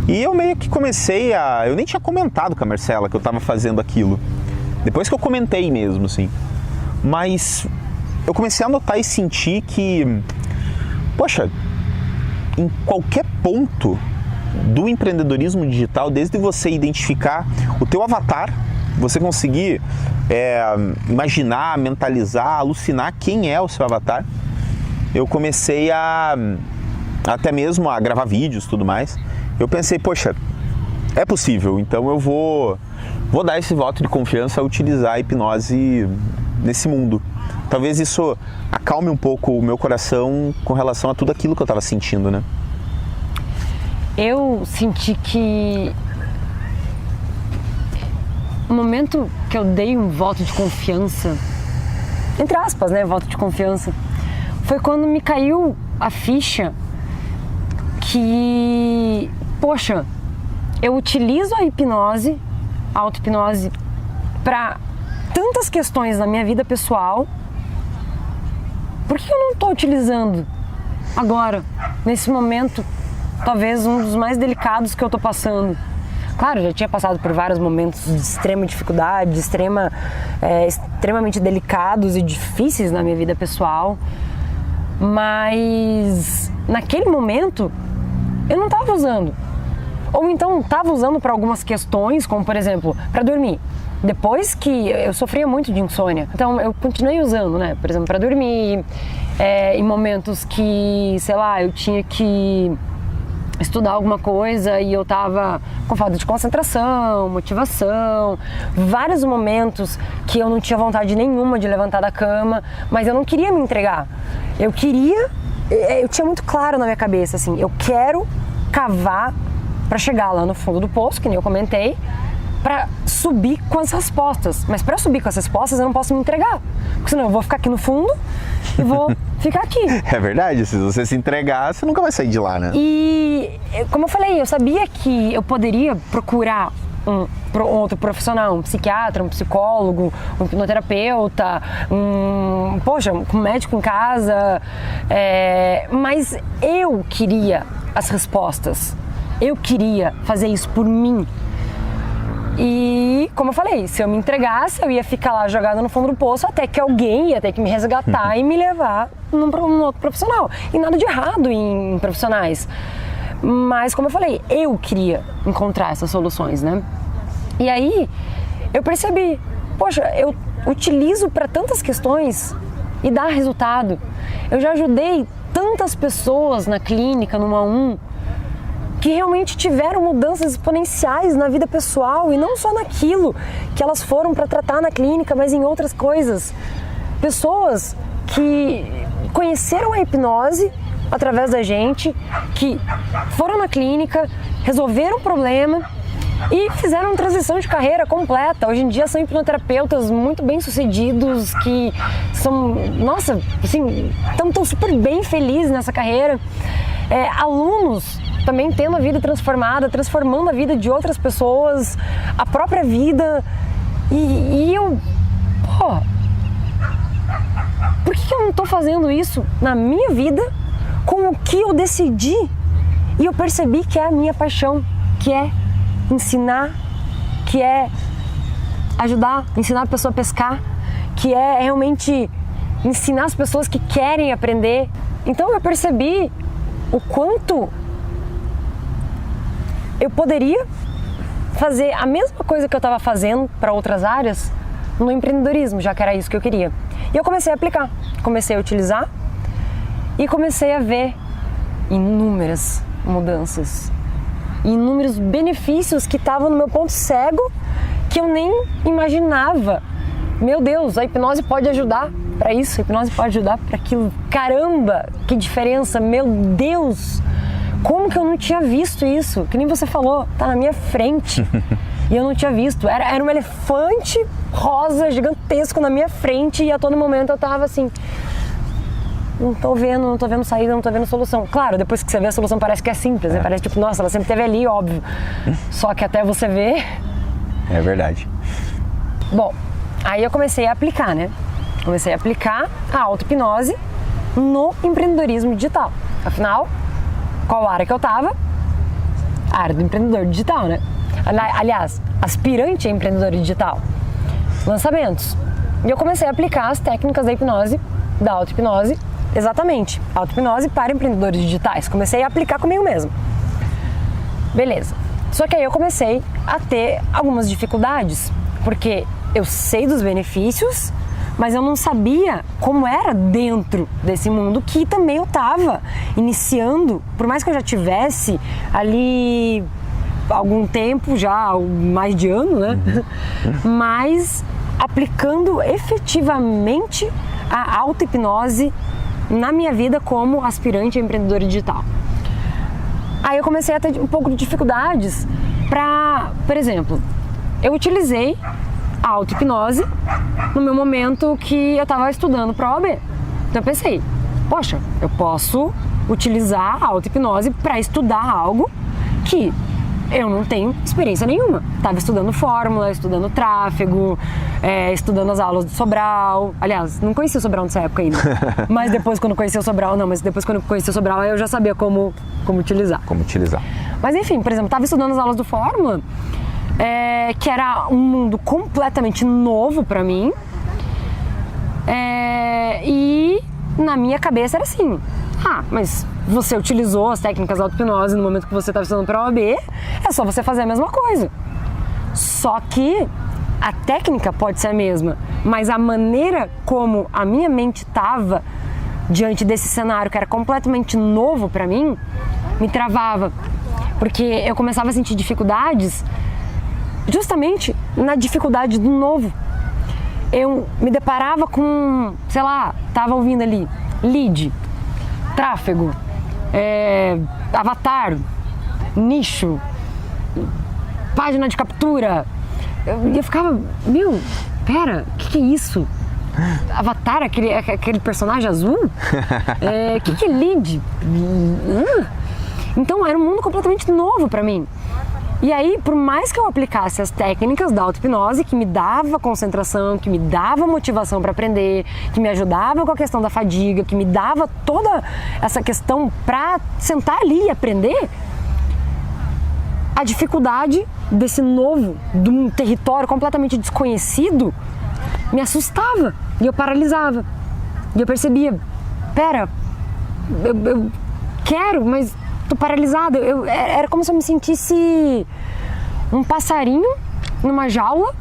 A: E eu meio que comecei eu nem tinha comentado com a Marcela que eu estava fazendo aquilo, depois que eu comentei mesmo, assim, mas eu comecei a notar e sentir que, poxa, em qualquer ponto do empreendedorismo digital, desde você identificar o teu avatar, você conseguir imaginar, mentalizar, alucinar quem é o seu avatar, eu comecei até mesmo a gravar vídeos e tudo mais. Eu pensei, poxa, é possível, então eu vou dar esse voto de confiança a utilizar a hipnose nesse mundo. Talvez isso acalme um pouco o meu coração com relação a tudo aquilo que eu estava sentindo, né?
B: Eu senti que o momento que eu dei um voto de confiança, entre aspas, né, voto de confiança, foi quando me caiu a ficha que, poxa, eu utilizo a hipnose, a auto-hipnose, para tantas questões da minha vida pessoal. Por que eu não estou utilizando agora, nesse momento, talvez um dos mais delicados que eu estou passando? Claro, eu já tinha passado por vários momentos de extrema dificuldade, extremamente delicados e difíceis na minha vida pessoal, mas naquele momento eu não estava usando. Ou então estava usando para algumas questões, como por exemplo, para dormir. Depois que eu sofria muito de insônia, então eu continuei usando, né? Por exemplo, para dormir, em momentos que, sei lá, eu tinha que estudar alguma coisa e eu tava com falta de concentração, motivação, vários momentos que eu não tinha vontade nenhuma de levantar da cama, mas eu não queria me entregar. Eu tinha muito claro na minha cabeça, assim, eu quero cavar para chegar lá no fundo do poço, que nem eu comentei, para subir com as respostas. Mas para subir com as respostas eu não posso me entregar, porque senão eu vou ficar aqui no fundo e vou ficar aqui.
A: É verdade, se você se entregar, você nunca vai sair de lá, né?
B: E, como eu falei, eu sabia que eu poderia procurar um outro profissional, um psiquiatra, um psicólogo, um hipnoterapeuta, um médico em casa, mas eu queria as respostas. Eu queria fazer isso por mim. E, como eu falei, se eu me entregasse, eu ia ficar lá jogada no fundo do poço até que alguém ia ter que me resgatar e me levar num outro profissional. E nada de errado em profissionais. Mas, como eu falei, eu queria encontrar essas soluções, né? E aí, eu percebi, poxa, eu utilizo para tantas questões e dá resultado. Eu já ajudei tantas pessoas na clínica, no 1 a 1, que realmente tiveram mudanças exponenciais na vida pessoal e não só naquilo que elas foram para tratar na clínica, mas em outras coisas. Pessoas que conheceram a hipnose através da gente, que foram na clínica, resolveram o problema e fizeram uma transição de carreira completa. Hoje em dia são hipnoterapeutas muito bem-sucedidos, que são, nossa, assim, estão super bem felizes nessa carreira. Alunos também tendo a vida transformada, transformando a vida de outras pessoas, a própria vida. E eu, pô, por que eu não tô fazendo isso na minha vida com o que eu decidi? E eu percebi que é a minha paixão, que é ensinar, que é ajudar, ensinar a pessoa a pescar, que é realmente ensinar as pessoas que querem aprender. Então eu percebi o quanto eu poderia fazer a mesma coisa que eu estava fazendo para outras áreas no empreendedorismo, já que era isso que eu queria. E eu comecei a aplicar, comecei a utilizar e comecei a ver inúmeras mudanças, inúmeros benefícios que estavam no meu ponto cego que eu nem imaginava. Meu Deus, a hipnose pode ajudar para isso, a hipnose pode ajudar para aquilo. Caramba, que diferença, meu Deus! Como que eu não tinha visto isso? Que nem você falou, tá na minha frente e eu não tinha visto. Era um elefante rosa gigantesco na minha frente e a todo momento eu tava assim, não tô vendo saída, não tô vendo solução. Claro, depois que você vê a solução parece que é simples, né? Parece tipo, nossa, ela sempre esteve ali, óbvio. Só que até você ver...
A: É verdade.
B: Bom, aí eu comecei a aplicar, né? Comecei a aplicar a auto-hipnose no empreendedorismo digital. Afinal, qual área que eu tava? A área do empreendedor digital, né? Aliás, aspirante a empreendedor digital. Lançamentos. E eu comecei a aplicar as técnicas da hipnose, da auto-hipnose, exatamente. Auto-hipnose para empreendedores digitais. Comecei a aplicar comigo mesmo. Beleza. Só que aí eu comecei a ter algumas dificuldades, porque eu sei dos benefícios, mas eu não sabia como era dentro desse mundo que também eu estava iniciando. Por mais que eu já tivesse ali algum tempo, já mais de ano, né? Mas aplicando efetivamente a auto-hipnose na minha vida como aspirante a empreendedora digital. Aí eu comecei a ter um pouco de dificuldades para, por exemplo, eu utilizei a auto-hipnose no meu momento que eu estava estudando para a OAB. Então eu pensei, poxa, eu posso utilizar a auto-hipnose para estudar algo que eu não tenho experiência nenhuma. Estava estudando fórmula, estudando tráfego, estudando as aulas do Sobral. Aliás, não conhecia o Sobral nessa época ainda. Mas depois quando conheci o Sobral, eu já sabia como utilizar.
A: Como utilizar.
B: Mas enfim, por exemplo, estava estudando as aulas do fórmula, que era um mundo completamente novo para mim. E na minha cabeça era assim, mas você utilizou as técnicas da auto-hipnose no momento que você estava estudando para a OAB, é só você fazer a mesma coisa. Só que a técnica pode ser a mesma, mas a maneira como a minha mente estava diante desse cenário que era completamente novo para mim, me travava. Porque eu começava a sentir dificuldades justamente na dificuldade do novo. Eu me deparava com, sei lá, tava ouvindo ali, lead, tráfego, avatar, nicho, página de captura. Eu ficava, pera, o que é isso? Avatar, aquele personagem azul? Que é lead? Então era um mundo completamente novo para mim. E aí, por mais que eu aplicasse as técnicas da auto-hipnose, que me dava concentração, que me dava motivação para aprender, que me ajudava com a questão da fadiga, que me dava toda essa questão para sentar ali e aprender, a dificuldade desse novo, de um território completamente desconhecido, me assustava e eu paralisava. E eu percebia, pera, eu quero, mas tô paralisada. Era como se eu me sentisse um passarinho numa jaula,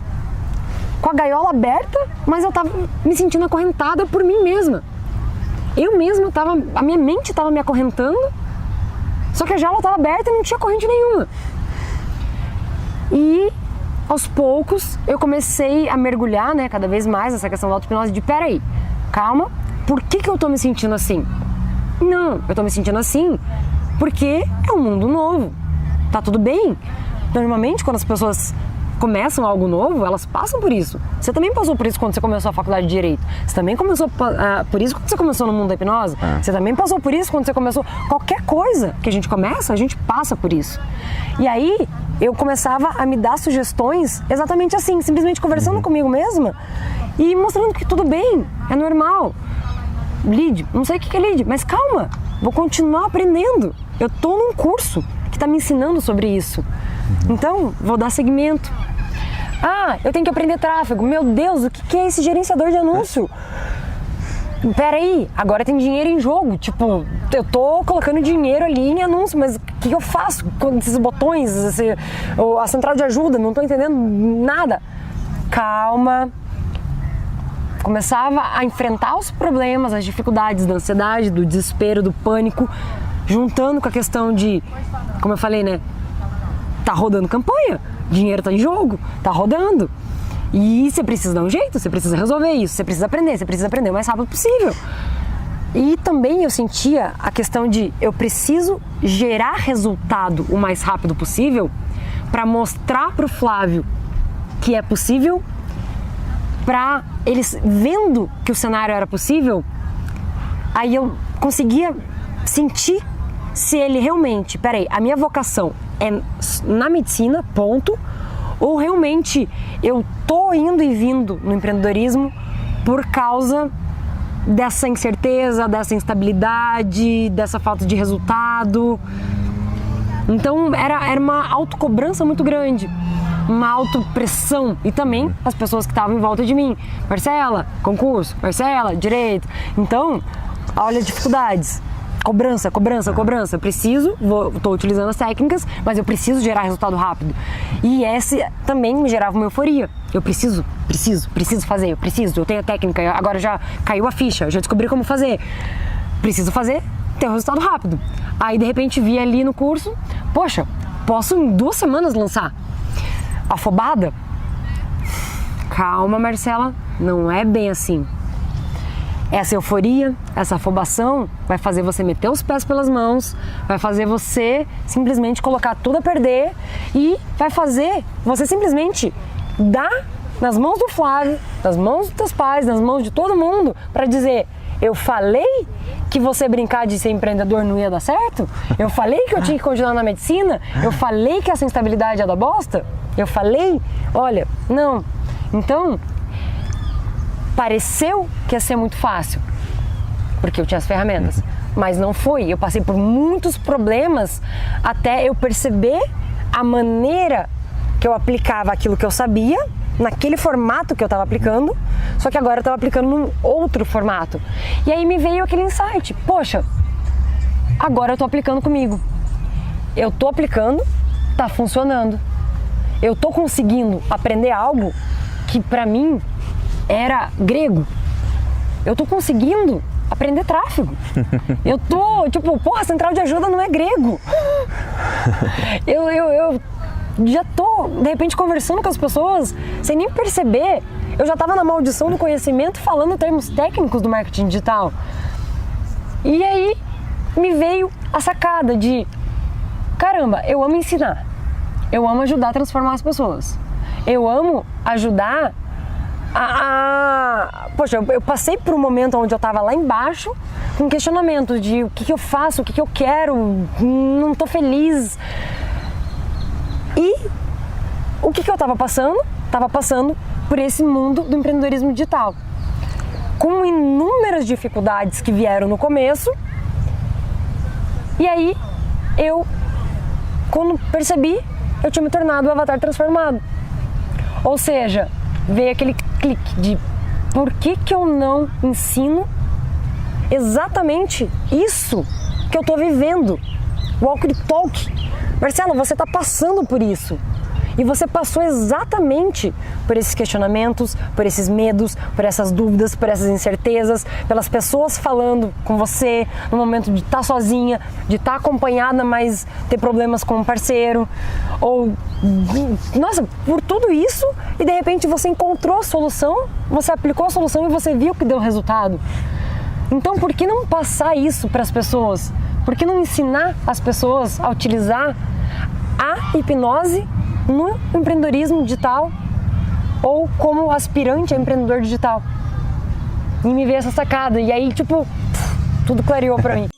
B: com a gaiola aberta, mas eu tava me sentindo acorrentada por mim mesma. Eu mesma a minha mente estava me acorrentando, só que a jaula estava aberta e não tinha corrente nenhuma. E aos poucos eu comecei a mergulhar, né, cada vez mais nessa questão da auto-hipnose de peraí, calma, por que eu tô me sentindo assim? Não, eu tô me sentindo assim porque é um mundo novo, tá tudo bem. Normalmente quando as pessoas começam algo novo, elas passam por isso. Você também passou por isso quando você começou a faculdade de Direito. Você também começou por isso quando você começou no mundo da hipnose. Você também passou por isso quando você começou. Qualquer coisa que a gente começa, a gente passa por isso. E aí, eu começava a me dar sugestões exatamente assim, simplesmente conversando comigo mesma e mostrando que tudo bem, é normal. Lead, não sei o que é lead, mas calma, vou continuar aprendendo. Eu tô num curso que está me ensinando sobre isso. Então, vou dar seguimento. Ah, eu tenho que aprender tráfego. Meu Deus, o que é esse gerenciador de anúncio? Peraí, agora tem dinheiro em jogo. Tipo, eu tô colocando dinheiro ali em anúncio, mas o que eu faço com esses botões, a central de ajuda? Não tô entendendo nada. Calma. Começava a enfrentar os problemas, as dificuldades da ansiedade, do desespero, do pânico, juntando com a questão de, como eu falei, né? Tá rodando campanha, dinheiro tá em jogo, tá rodando. E você precisa dar um jeito, você precisa resolver isso, você precisa aprender o mais rápido possível. E também eu sentia a questão de eu preciso gerar resultado o mais rápido possível para mostrar pro Flávio que é possível, para eles vendo que o cenário era possível, aí eu conseguia sentir se ele realmente, peraí, a minha vocação é na medicina, ponto, ou realmente eu tô indo e vindo no empreendedorismo por causa dessa incerteza, dessa instabilidade, dessa falta de resultado. Então era uma autocobrança muito grande, uma autopressão, e também as pessoas que estavam em volta de mim. Marcela, concurso, Marcela, direito. Então, olha as dificuldades. Cobrança. Estou utilizando as técnicas, mas eu preciso gerar resultado rápido. E esse também me gerava uma euforia. Eu preciso fazer, eu tenho a técnica, agora já caiu a ficha, eu já descobri como fazer. Preciso fazer, ter um resultado rápido. Aí, de repente, vi ali no curso, poxa, posso em 2 semanas lançar. Afobada? Calma, Marcela, não é bem assim. Essa euforia, essa afobação vai fazer você meter os pés pelas mãos, vai fazer você simplesmente colocar tudo a perder e vai fazer você simplesmente dar nas mãos do Flávio, nas mãos dos teus pais, nas mãos de todo mundo para dizer: eu falei que você brincar de ser empreendedor não ia dar certo? Eu falei que eu tinha que continuar na medicina? Eu falei que essa instabilidade ia dar bosta? Eu falei? Olha, não. Então, pareceu que ia ser muito fácil, porque eu tinha as ferramentas, mas não foi. Eu passei por muitos problemas até eu perceber a maneira que eu aplicava aquilo que eu sabia, naquele formato que eu estava aplicando, só que agora eu estava aplicando num outro formato. E aí me veio aquele insight: poxa, agora eu estou aplicando comigo. Eu estou aplicando, está funcionando. Eu estou conseguindo aprender algo que para mim era grego. Eu tô conseguindo aprender tráfego. Eu tô, tipo, porra, central de ajuda não é grego. Eu já tô, de repente, conversando com as pessoas sem nem perceber. Eu já tava na maldição do conhecimento falando termos técnicos do marketing digital. E aí me veio a sacada de: caramba, eu amo ensinar. Eu amo ajudar a transformar as pessoas. Eu amo ajudar Poxa, eu passei por um momento onde eu estava lá embaixo com questionamento de o que eu faço, o que eu quero, não estou feliz. E o que eu estava passando? Estava passando por esse mundo do empreendedorismo digital, com inúmeras dificuldades que vieram no começo. E aí, quando percebi, eu tinha me tornado o avatar transformado. Ou seja, veio aquele clique de por que eu não ensino exatamente isso que eu estou vivendo. Walk the talk. Marcelo, você está passando por isso. E você passou exatamente por esses questionamentos, por esses medos, por essas dúvidas, por essas incertezas, pelas pessoas falando com você no momento de estar sozinha, de estar acompanhada, mas ter problemas com um parceiro, ou, nossa, por tudo isso, e de repente você encontrou a solução, você aplicou a solução e você viu que deu resultado. Então, por que não passar isso para as pessoas? Por que não ensinar as pessoas a utilizar a hipnose no empreendedorismo digital ou como aspirante a empreendedor digital? E me veio essa sacada, e aí, tipo, tudo clareou pra mim.